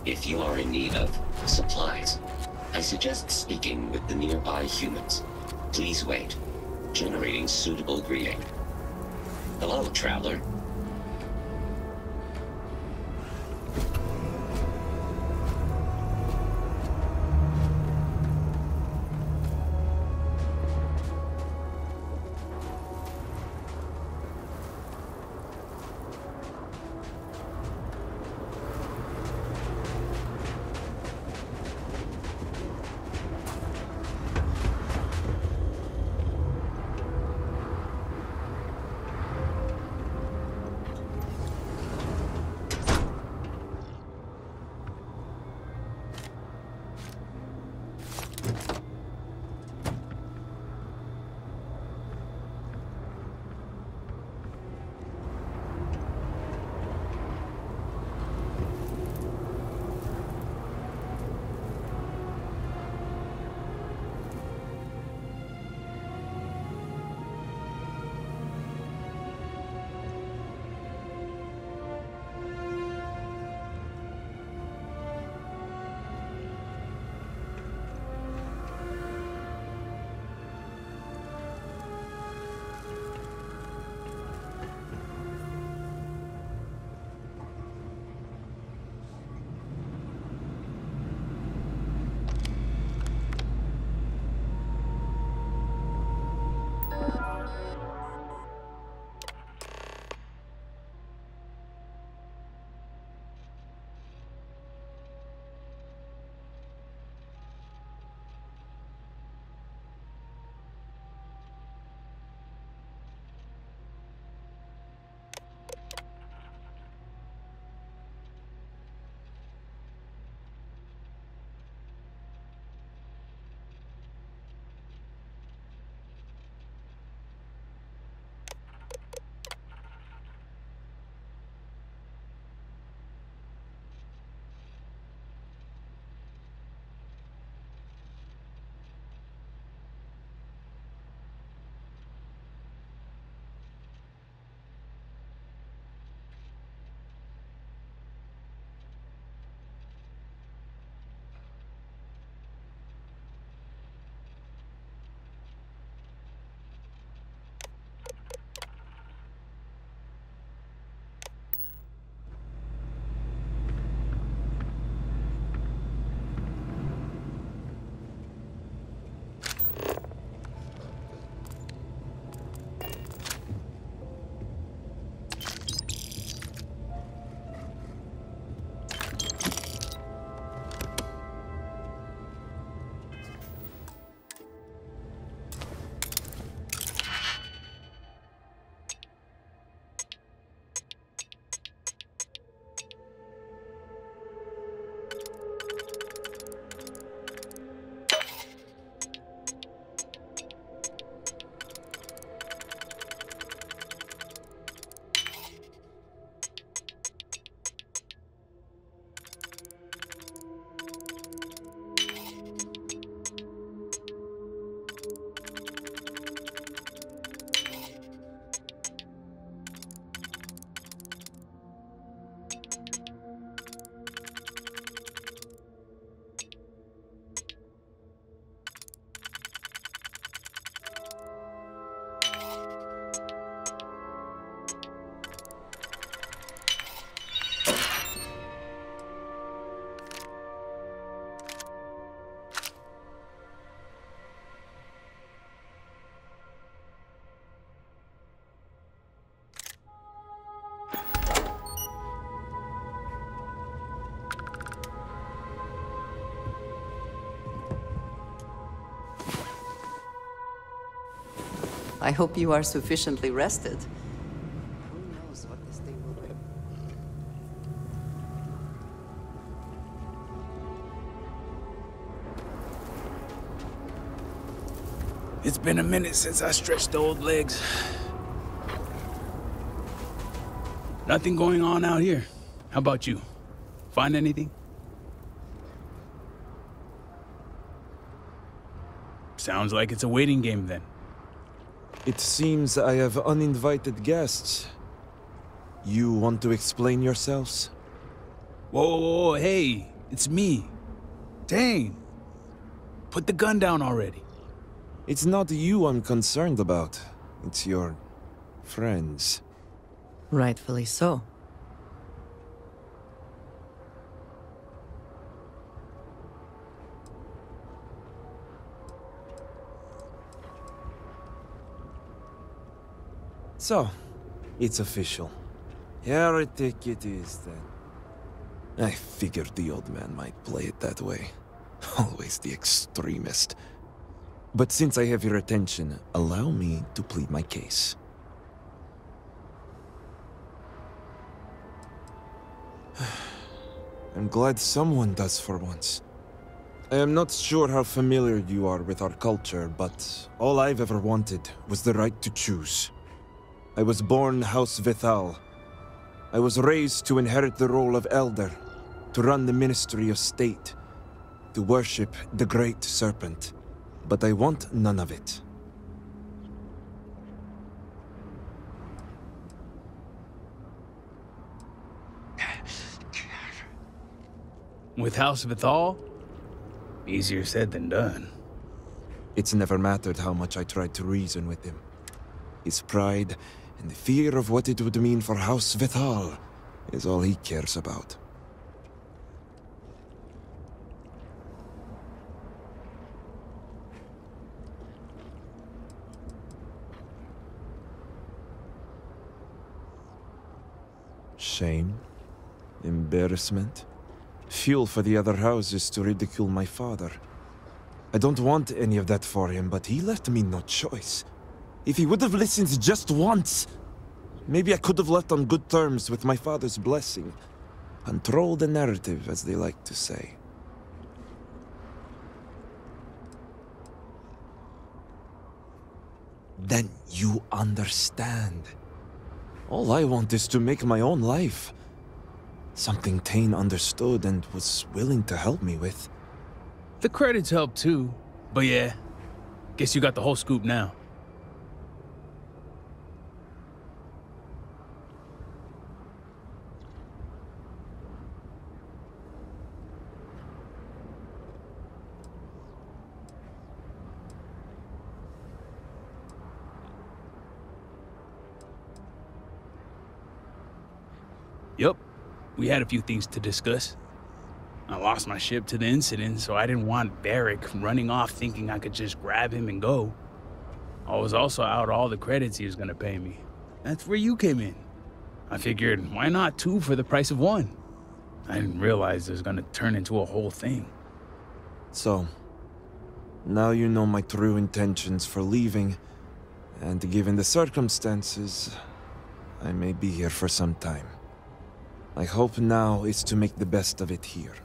Speaker 11: If you are in need of supplies, I suggest speaking with the nearby humans. Please wait. Generating suitable greeting. Hello, traveler.
Speaker 10: I hope you are sufficiently rested. Who knows what this day will bring?
Speaker 9: It's been a minute since I stretched the old legs. Nothing going on out here. How about you? Find anything? Sounds like it's a waiting game then.
Speaker 14: It seems I have uninvited guests. You want to explain yourselves?
Speaker 9: Whoa, hey, it's me. Dang. Put the gun down already.
Speaker 14: It's not you I'm concerned about. It's your friends.
Speaker 10: Rightfully so.
Speaker 14: So, it's official. Heretic it is, then. I figured the old man might play it that way. Always the extremist. But since I have your attention, allow me to plead my case. I'm glad someone does for once. I am not sure how familiar you are with our culture, but all I've ever wanted was the right to choose. I was born House Vithal. I was raised to inherit the role of elder, to run the Ministry of State, to worship the Great Serpent. But I want none of it.
Speaker 9: With House Vithal? Easier said than done.
Speaker 14: It's never mattered how much I tried to reason with him. His pride and the fear of what it would mean for House Vithal is all he cares about. Shame, embarrassment, fuel for the other houses to ridicule my father. I don't want any of that for him, but he left me no choice. If he would have listened just once, maybe I could have left on good terms with my father's blessing. Control the narrative, as they like to say. Then you understand. All I want is to make my own life. Something Tane understood and was willing to help me with.
Speaker 9: The credits help too, but yeah, guess you got the whole scoop now. Yep, we had a few things to discuss. I lost my ship to the incident, so I didn't want Vaeric running off thinking I could just grab him and go. I was also out all the credits he was gonna pay me. That's where you came in. I figured, why not 2 for the price of 1? I didn't realize it was gonna turn into a whole thing.
Speaker 14: So, now you know my true intentions for leaving, and given the circumstances, I may be here for some time. My hope now is to make the best of it here.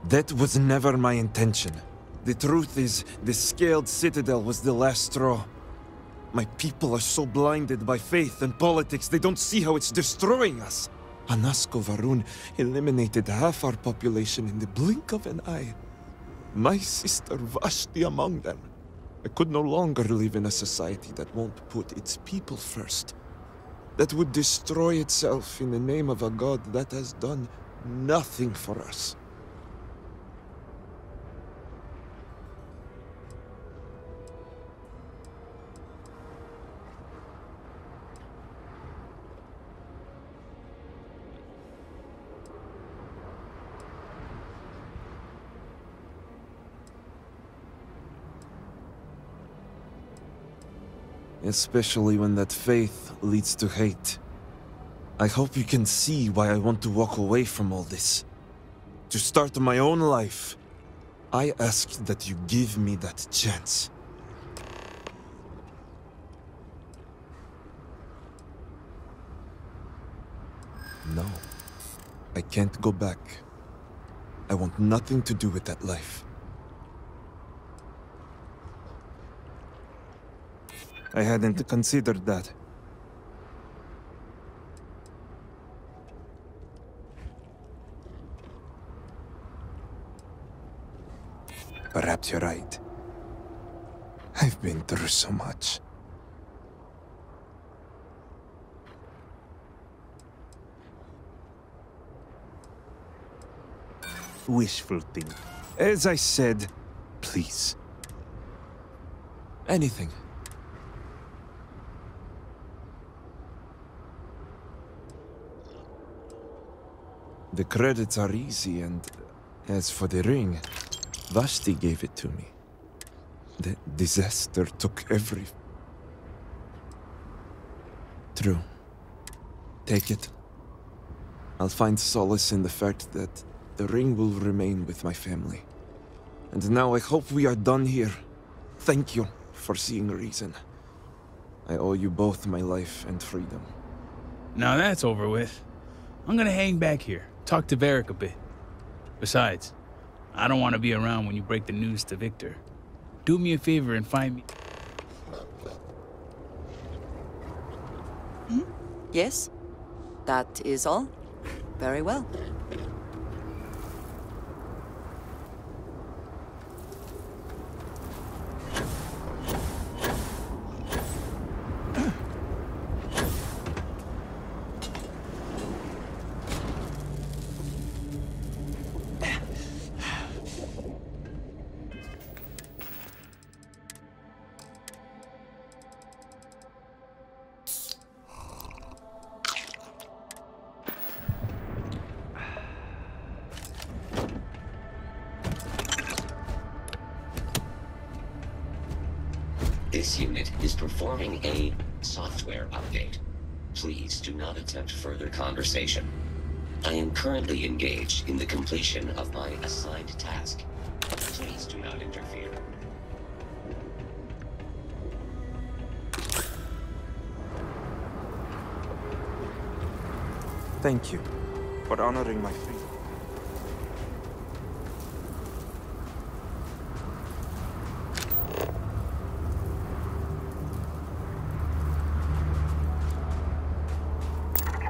Speaker 14: That was never my intention. The truth is, the Scaled Citadel was the last straw. My people are so blinded by faith and politics, they don't see how it's destroying us. Anasko Varun eliminated half our population in the blink of an eye. My sister Vashti among them. I could no longer live in a society that won't put its people first. That would destroy itself in the name of a god that has done nothing for us. Especially when that faith leads to hate. I hope you can see why I want to walk away from all this. To start my own life. I ask that you give me that chance. No. I can't go back. I want nothing to do with that life. I hadn't considered that. Perhaps you're right. I've been through so much. Wishful thinking. As I said, please. Anything. The credits are easy, and as for the ring, Vashti gave it to me. The disaster took every... True. Take it. I'll find solace in the fact that the ring will remain with my family. And now I hope we are done here. Thank you for seeing reason. I owe you both my life and freedom.
Speaker 9: Now that's over with. I'm gonna hang back here, talk to Vaeric a bit. Besides, I don't want to be around when you break the news to Victor. Do me a favor and find me...
Speaker 10: Yes? That is all? Very well.
Speaker 11: This unit is performing a software update. Please do not attempt further conversation. I am currently engaged in the completion of my assigned task. Please do not interfere.
Speaker 14: Thank you for honoring my freedom.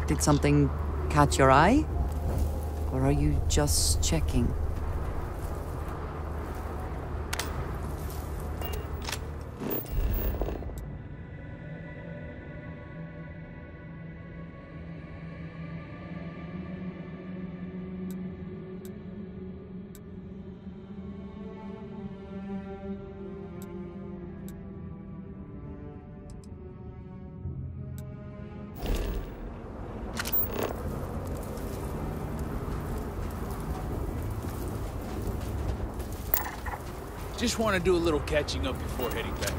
Speaker 10: Did something catch your eye? Or are you just checking?
Speaker 9: Just want to do a little catching up before heading back.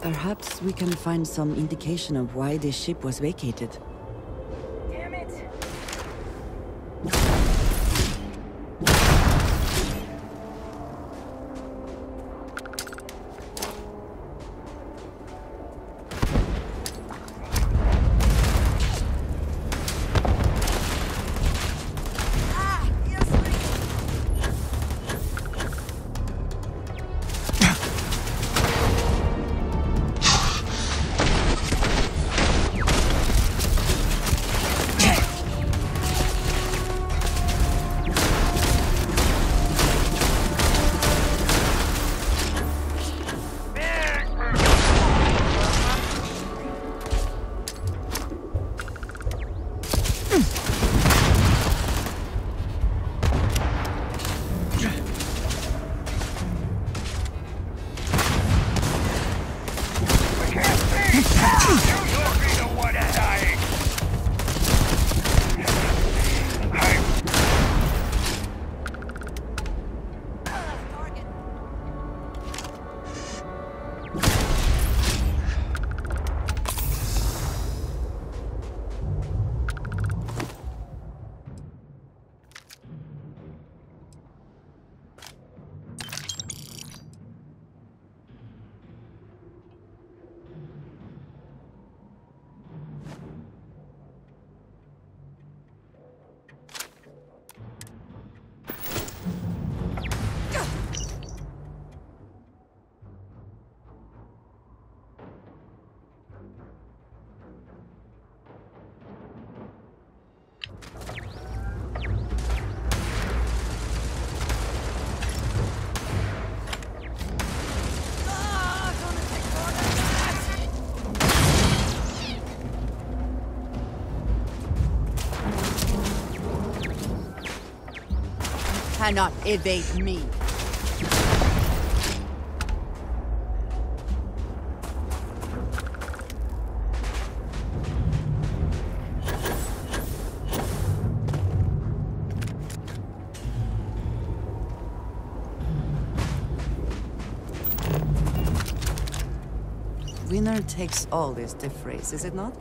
Speaker 15: Perhaps we can find some indication of why this ship was vacated.
Speaker 16: Damn it!
Speaker 10: Cannot evade me. Winner takes all this phrase, is it not?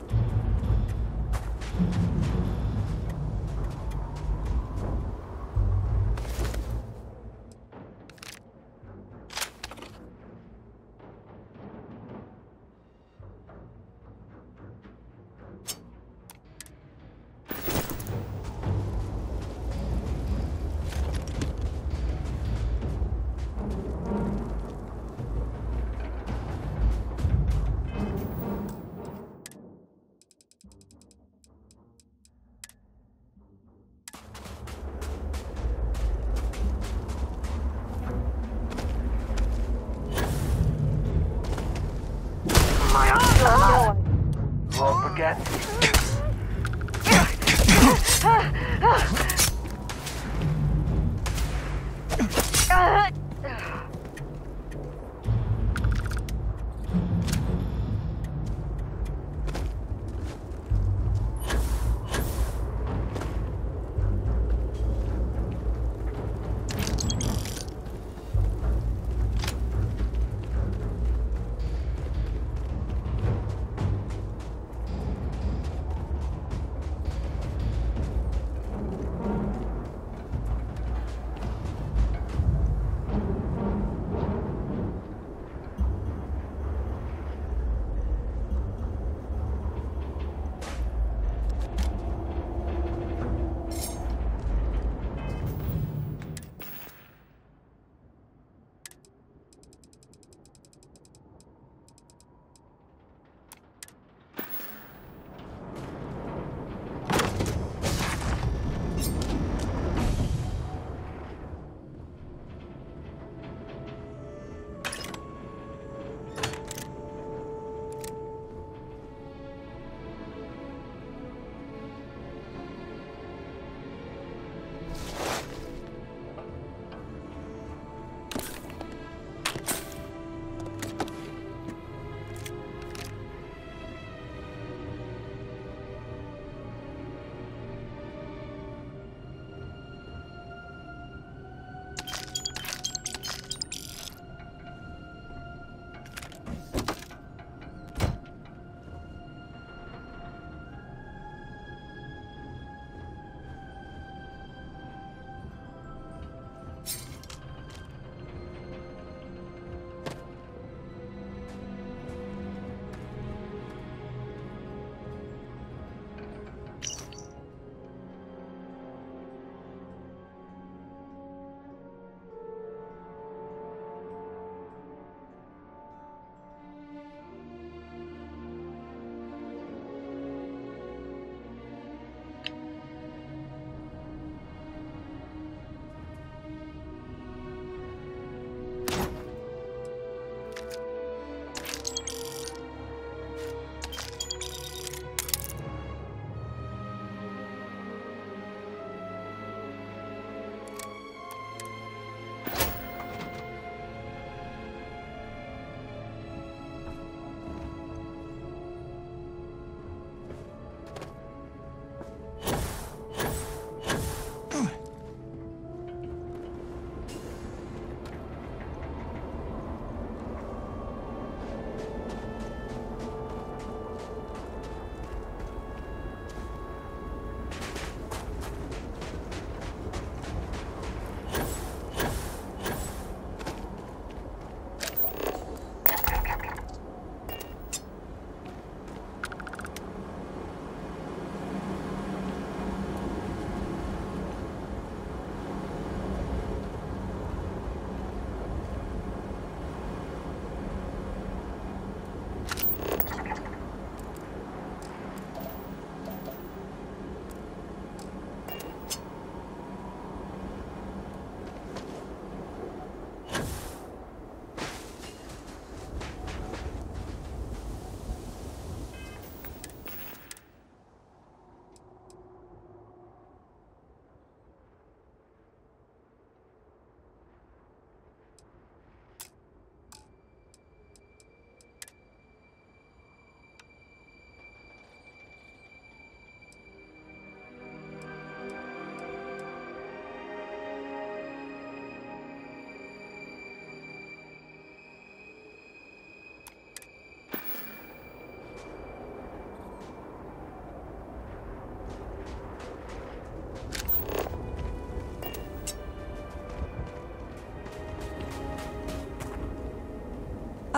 Speaker 16: Won't forget.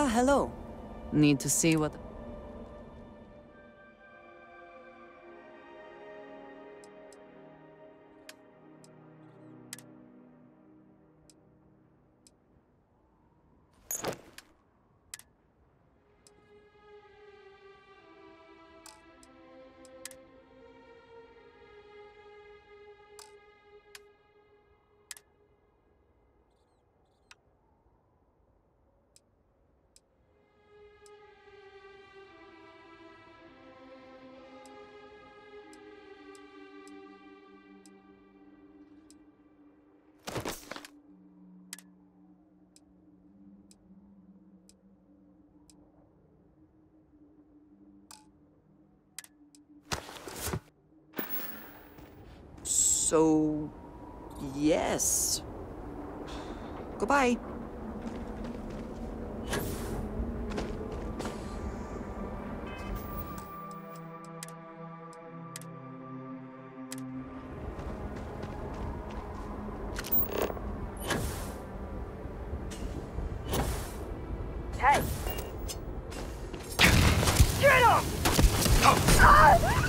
Speaker 10: Ah, hello. Need to see what... So... yes. Goodbye.
Speaker 16: Hey! Get him! Ah!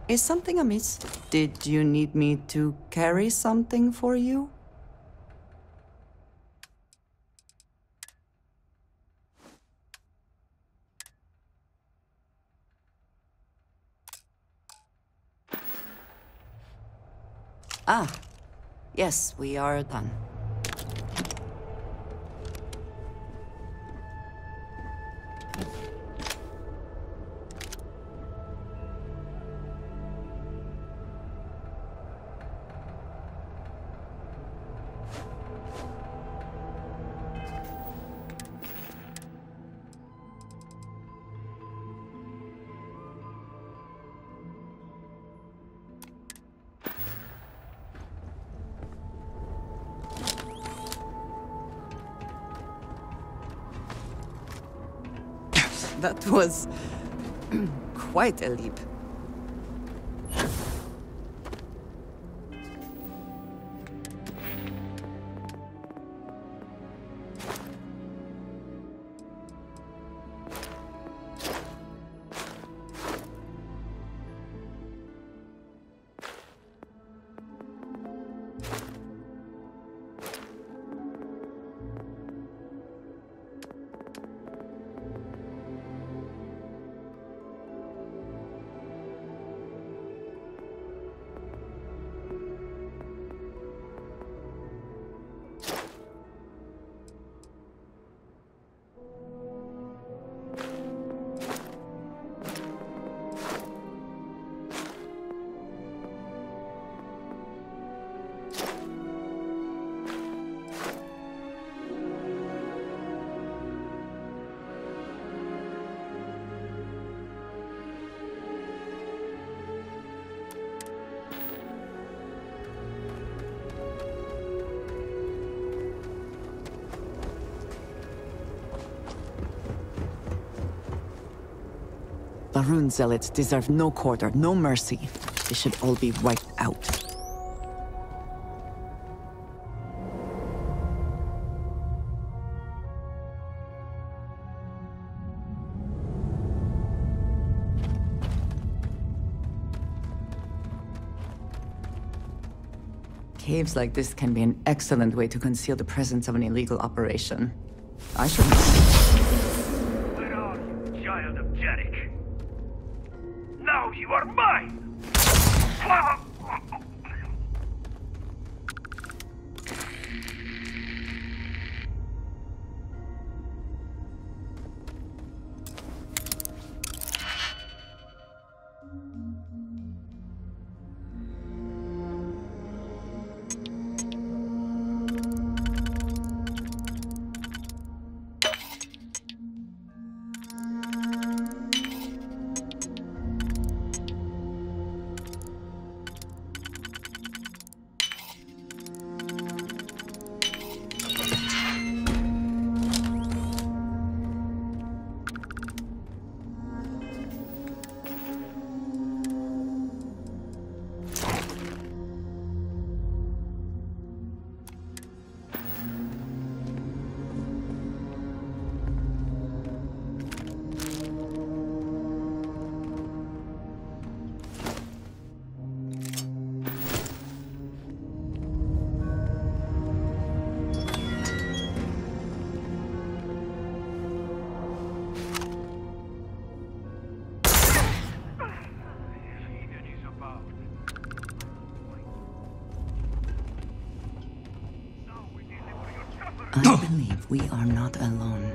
Speaker 10: Is something amiss? Did you need me to carry something for you? Ah, yes, we are done. That was quite a leap. The Rune Zealots deserve no quarter, no mercy. They should all be wiped out. Caves like this can be an excellent way to conceal the presence of an illegal operation. I should...
Speaker 16: Where are you, child of Vaeric? Now you are mine!
Speaker 10: I believe we are not alone.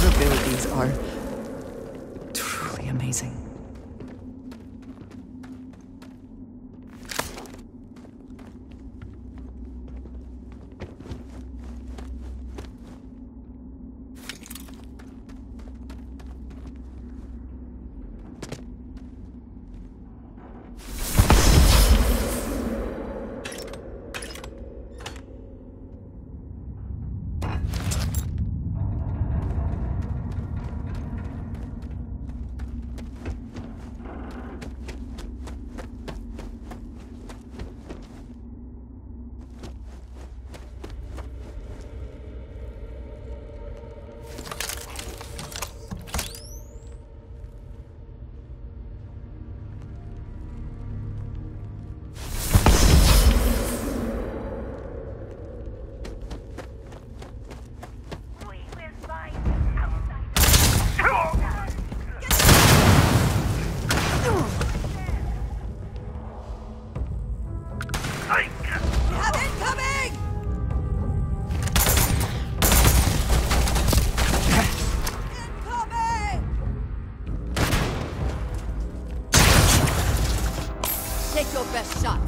Speaker 10: Abilities are truly amazing.
Speaker 17: Take your best shot.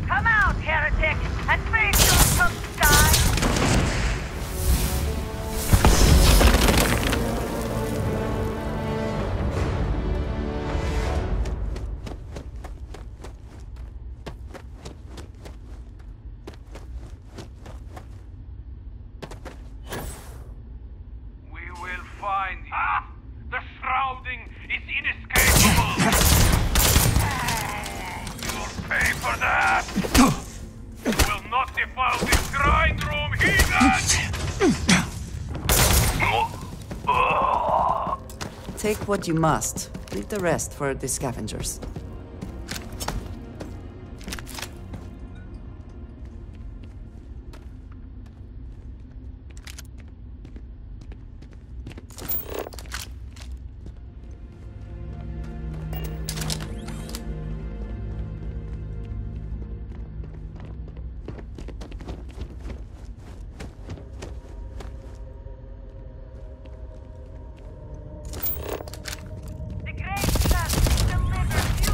Speaker 16: Come out, heretic, and face your tough sky! We will find you. Ah! The shrouding is inescapable! You'll pay for that! Will not defile this grind room, heathen!
Speaker 10: Take what you must. Leave the rest for the scavengers.
Speaker 16: The great sun delivers you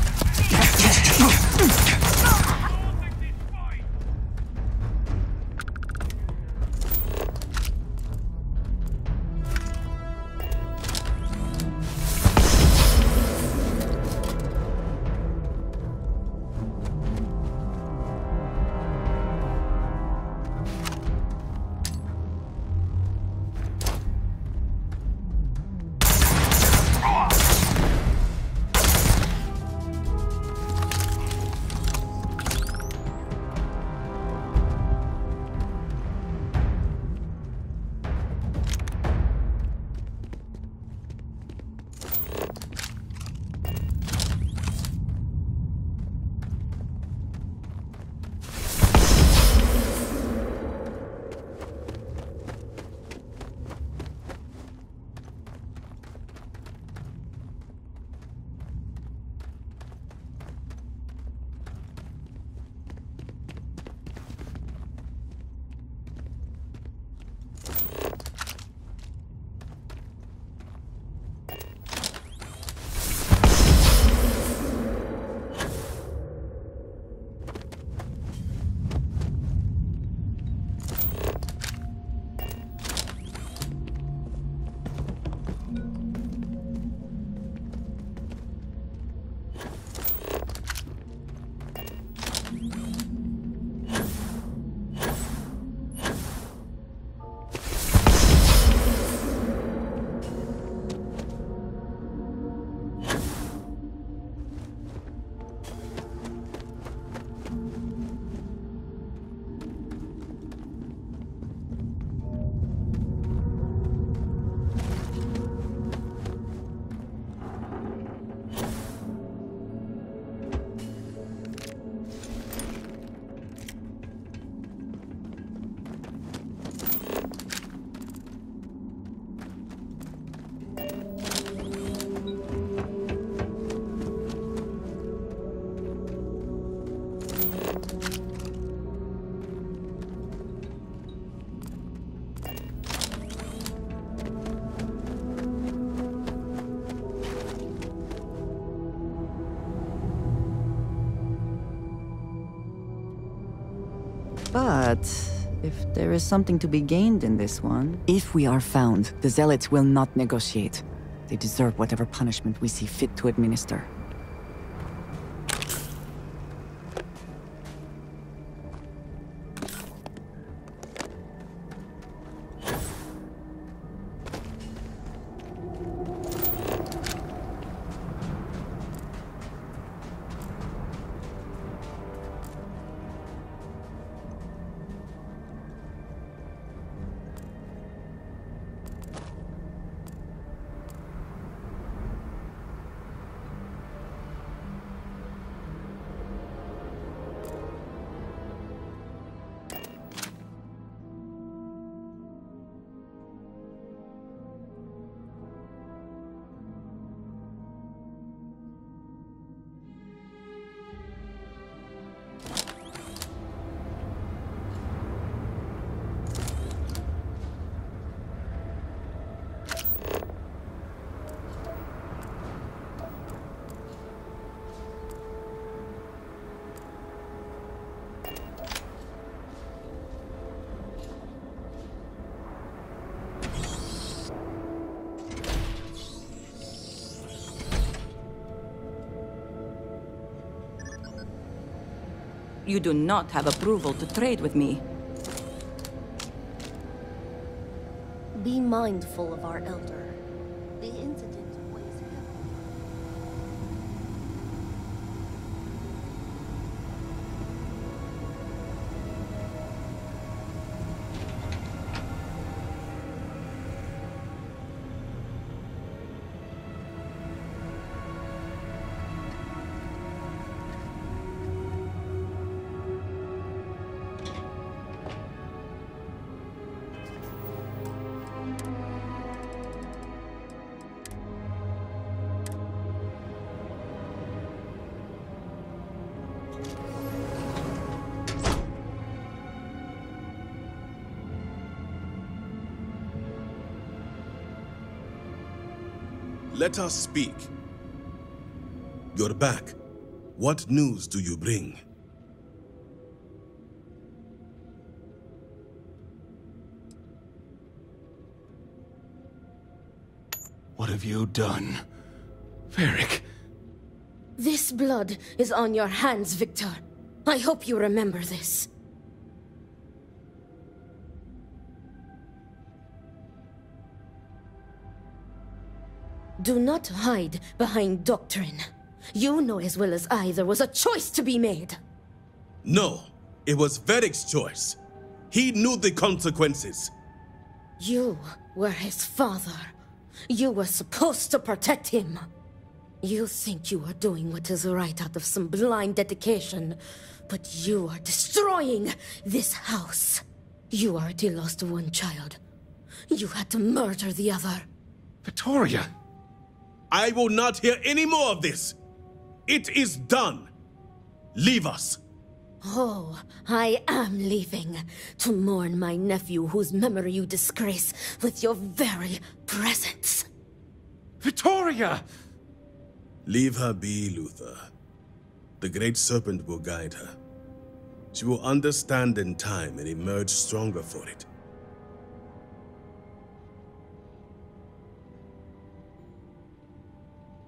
Speaker 15: But if there is something to be gained in this one... If we are found, the Zealots will not negotiate. They deserve whatever punishment we see fit to administer.
Speaker 5: You do not have approval to trade with me.
Speaker 2: Be mindful of our elder. The incident weighs heavily.
Speaker 1: Let us speak. You're back. What news do you bring?
Speaker 3: What have you done? Vaeric.
Speaker 2: This blood is on your hands, Victor. I hope you remember this. Do not hide behind doctrine. You know as well as I there was a choice to be made.
Speaker 1: No, it was Vaeric's choice. He knew the consequences.
Speaker 2: You were his father. You were supposed to protect him. You think you are doing what is right out of some blind dedication, but you are destroying this house. You already lost one child. You had to murder the other.
Speaker 3: Victoria!
Speaker 1: I will not hear any more of this. It is done. Leave us.
Speaker 2: Oh, I am leaving to mourn my nephew whose memory you disgrace with your very presence.
Speaker 3: Victoria!
Speaker 1: Leave her be, Luther. The Great Serpent will guide her. She will understand in time and emerge stronger for it.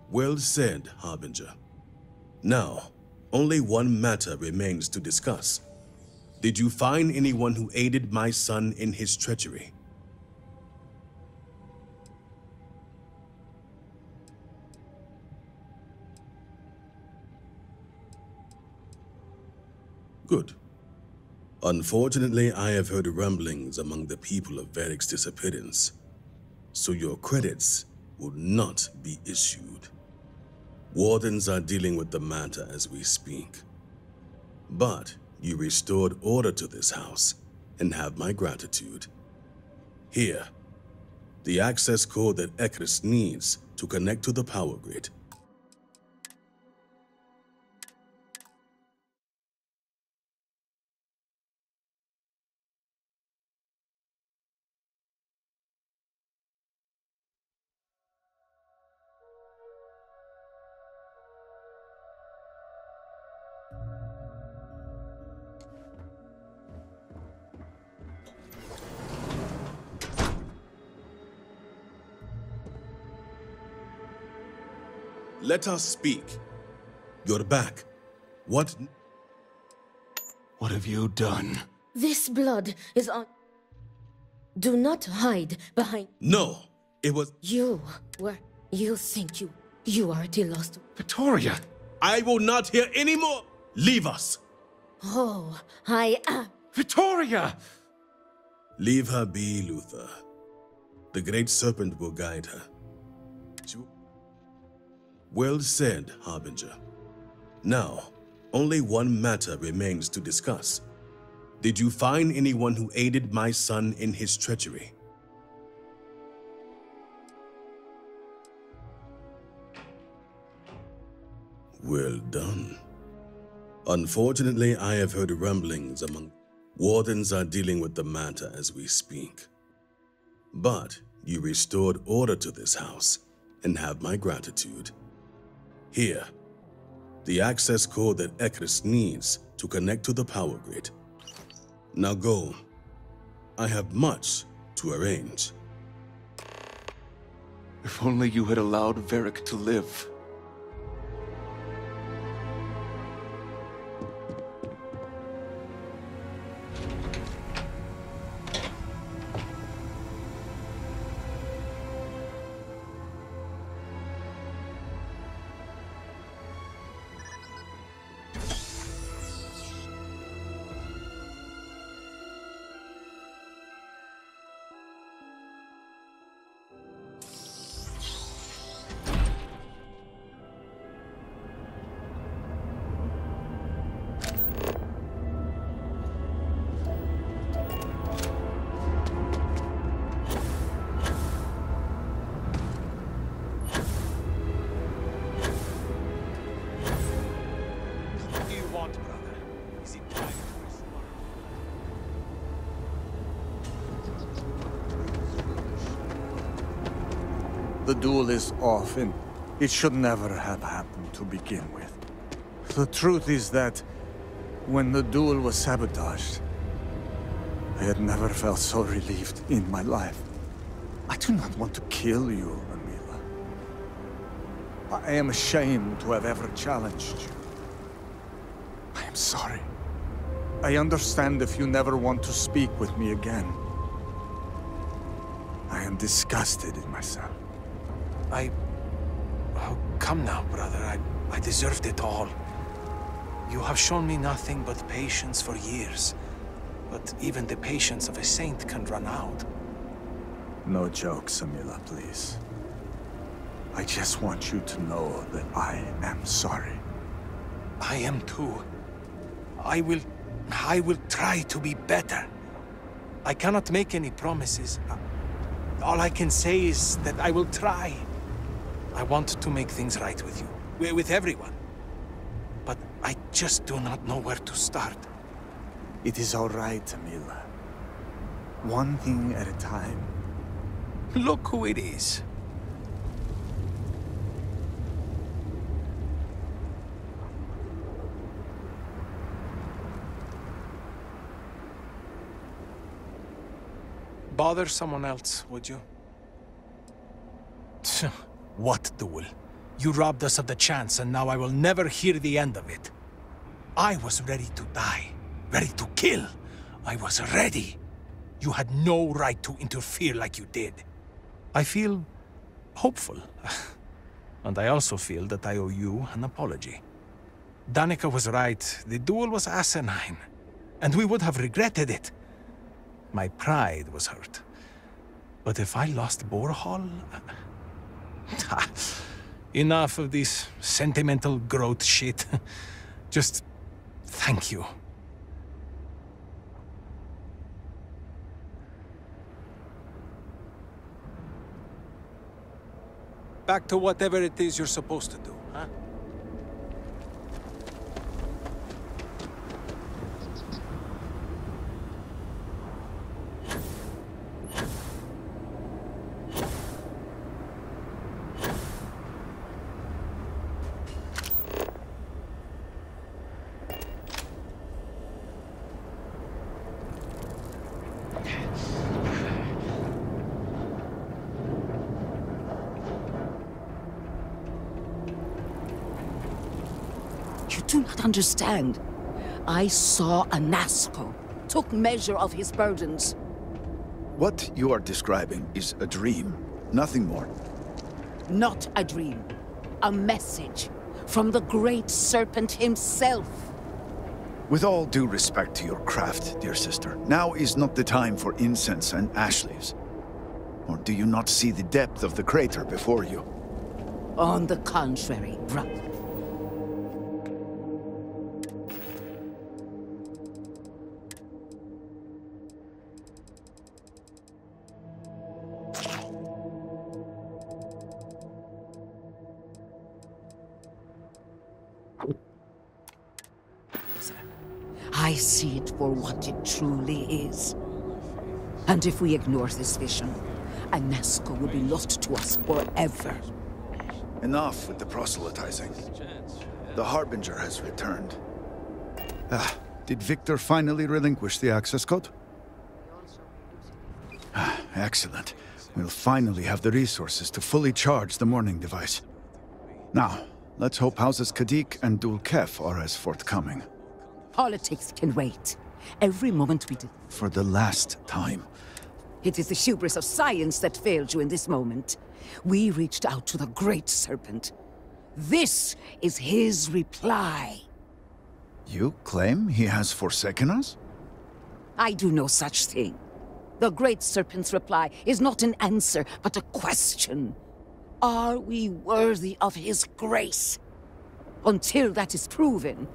Speaker 1: Well said, Harbinger. Now, only one matter remains to discuss. Did you find anyone who aided my son in his treachery? Good. Unfortunately, I have heard rumblings among the people of Vaeric's disappearance, so your credits will not be issued. Wardens are dealing with the matter as we speak. But you restored order to this house and have my gratitude. Here, the access code that Ekris needs to connect to the power grid. Let us speak. You're back. What
Speaker 3: have you done?
Speaker 2: This blood is on... Do not hide behind...
Speaker 1: No, it was...
Speaker 2: You think you are the lost...
Speaker 3: Victoria!
Speaker 1: I will not hear any more! Leave us!
Speaker 2: Oh, I am...
Speaker 3: Victoria!
Speaker 1: Leave her be, Luther. The great serpent will guide her. Well said, Harbinger. Now, only one matter remains to discuss. Did you find anyone who aided my son in his treachery? Well done. Unfortunately, I have heard rumblings among... Wardens are dealing with the matter as we speak. But you restored order to this house, and have my gratitude. Here, the access code that Ekris needs to connect to the power grid. Now go. I have much to arrange.
Speaker 3: If only you had allowed Vaeric to live.
Speaker 17: The duel is off, and it should never have happened to begin with. The truth is that when the duel was sabotaged, I had never felt so relieved in my life. I do not want to kill you, Amila. I am ashamed to have ever challenged you. I am sorry. I understand if you never want to speak with me again. I am disgusted in myself.
Speaker 18: Oh, come now, brother. I deserved it all. You have shown me nothing but patience for years. But even the patience of a saint can run out.
Speaker 17: No jokes, Amila, please. I just want you to know that I am sorry.
Speaker 18: I am too. I will try to be better. I cannot make any promises. All I can say is that I will try. I want to make things right with you, with everyone. But I just do not know where to start.
Speaker 17: It is all right, Amila. One thing at a time.
Speaker 18: Look who it is. Bother someone else, would you? What duel? You robbed us of the chance, and now I will never hear the end of it. I was ready to die, ready to kill. I was ready. You had no right to interfere like you did. I feel hopeful. And I also feel that I owe you an apology. Danica was right. The duel was asinine. And we would have regretted it. My pride was hurt. But if I lost Borhall... Enough of this sentimental growth shit. Just thank you. Back to whatever it is you're supposed to do, huh?
Speaker 19: do not understand. I saw a Nazco, took measure of his burdens.
Speaker 20: What you are describing is a dream, nothing more.
Speaker 19: Not a dream. A message from the Great Serpent himself.
Speaker 20: With all due respect to your craft, dear sister, now is not the time for incense and ash leaves. Or do you not see the depth of the crater before you?
Speaker 19: On the contrary, brother. I see it for what it truly is. And if we ignore this vision, a Nazco will be lost to us forever.
Speaker 20: Enough with the proselytizing. The Harbinger has returned. Did Victor finally relinquish the access code? Excellent. We'll finally have the resources to fully charge the morning device. Now, let's hope Houses Kadik and Dul Kef are as forthcoming.
Speaker 19: Politics can wait. Every moment we do.
Speaker 20: For the last time.
Speaker 19: It is the hubris of science that failed you in this moment. We reached out to the Great Serpent. This is his reply.
Speaker 20: You claim he has forsaken us?
Speaker 19: I do no such thing. The Great Serpent's reply is not an answer, but a question. Are we worthy of his grace? Until that is proven,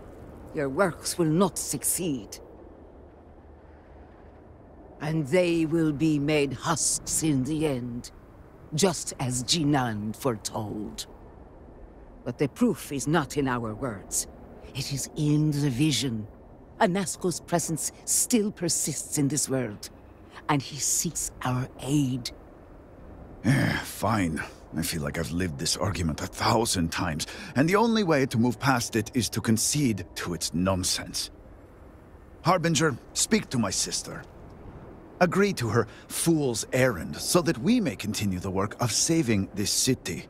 Speaker 19: your works will not succeed. And they will be made husks in the end, just as Jinan foretold. But the proof is not in our words. It is in the vision. A Nazco's presence still persists in this world, and he seeks our aid.
Speaker 20: Fine. I feel like I've lived this argument 1,000 times, and the only way to move past it is to concede to its nonsense. Harbinger, speak to my sister. Agree to her fool's errand so that we may continue the work of saving this city.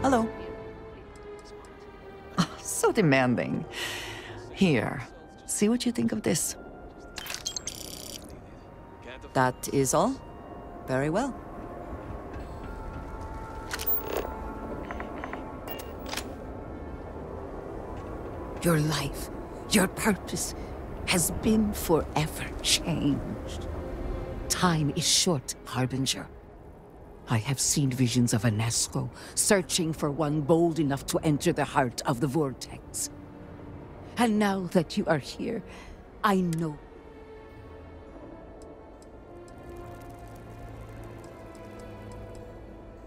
Speaker 15: Hello. Oh, so demanding. Here, see what you think of this. That is all? Very well.
Speaker 19: Your life, your purpose, has been forever changed. Time is short, Harbinger. I have seen visions of a Nazco, searching for one bold enough to enter the heart of the vortex. And now that you are here, I know.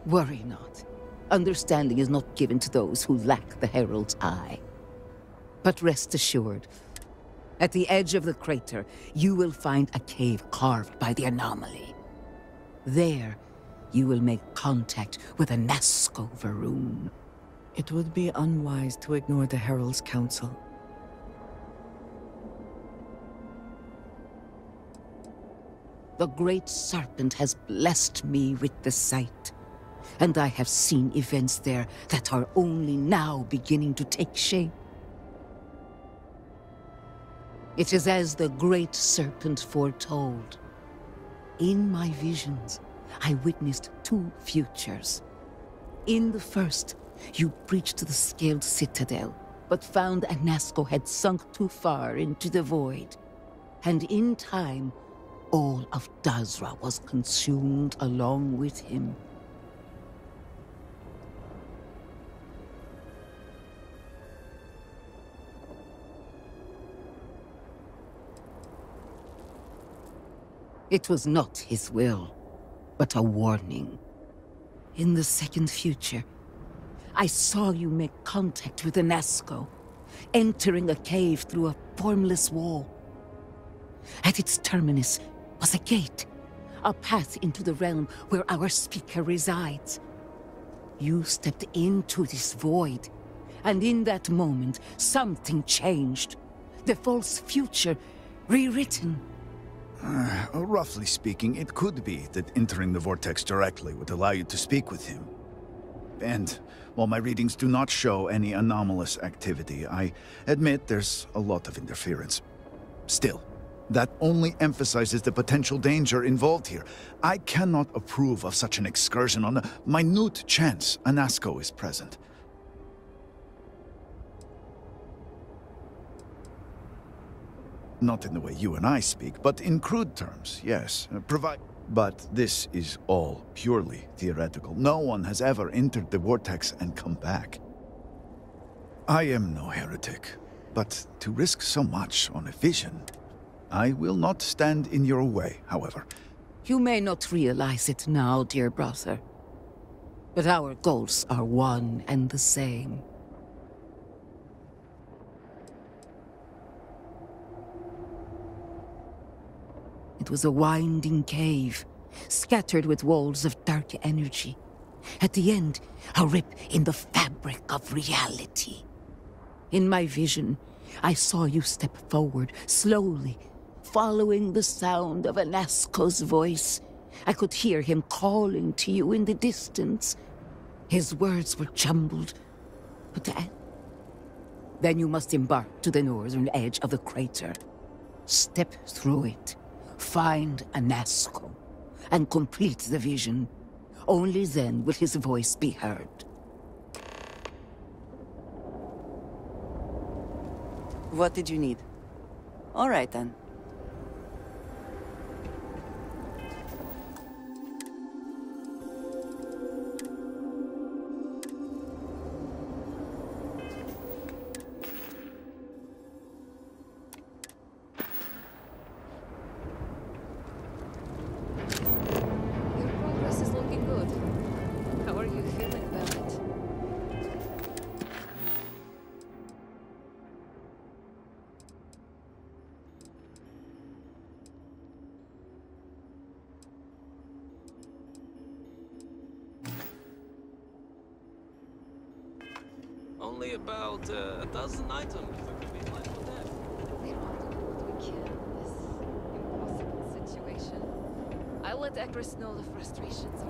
Speaker 19: Worry not. Understanding is not given to those who lack the Herald's eye. But rest assured, at the edge of the crater, you will find a cave carved by the anomaly. There, you will make contact with a Nazco Varun.
Speaker 15: It would be unwise to ignore the Herald's counsel.
Speaker 19: The Great Serpent has blessed me with the sight, and I have seen events there that are only now beginning to take shape. It is as the Great Serpent foretold. In my visions, I witnessed two futures. In the first, You breached the scaled citadel, but found Anasco had sunk too far into the void. And in time, all of Dazra was consumed along with him. It was not his will, but a warning. In the second future, I saw you make contact with Anasco, entering a cave through a formless wall. At its terminus was a gate, a path into the realm where our speaker resides. You stepped into this void, and in that moment, something changed. The false future, rewritten.
Speaker 20: Roughly speaking, it could be that entering the vortex directly would allow you to speak with him. And while my readings do not show any anomalous activity, I admit there's a lot of interference. Still, that only emphasizes the potential danger involved here. I cannot approve of such an excursion on a minute chance Anasco is present. Not in the way you and I speak, but in crude terms, yes. But this is all purely theoretical. No one has ever entered the vortex and come back. I am no heretic, but to risk so much on a vision, I will not stand in your way, however.
Speaker 19: You may not realize it now, dear brother, but our goals are one and the same. It was a winding cave, scattered with walls of dark energy. At the end, a rip in the fabric of reality. In my vision, I saw you step forward, slowly, following the sound of Anasco's voice. I could hear him calling to you in the distance. His words were jumbled, but then you must embark to the northern edge of the crater. Step through it. Find Anasco, and complete the vision. Only then will his voice be heard.
Speaker 15: What did you need? All right, then.
Speaker 21: Only about a dozen items that could be life or death.
Speaker 4: We're all told we can in this impossible situation. I'll let Ekris know the frustrations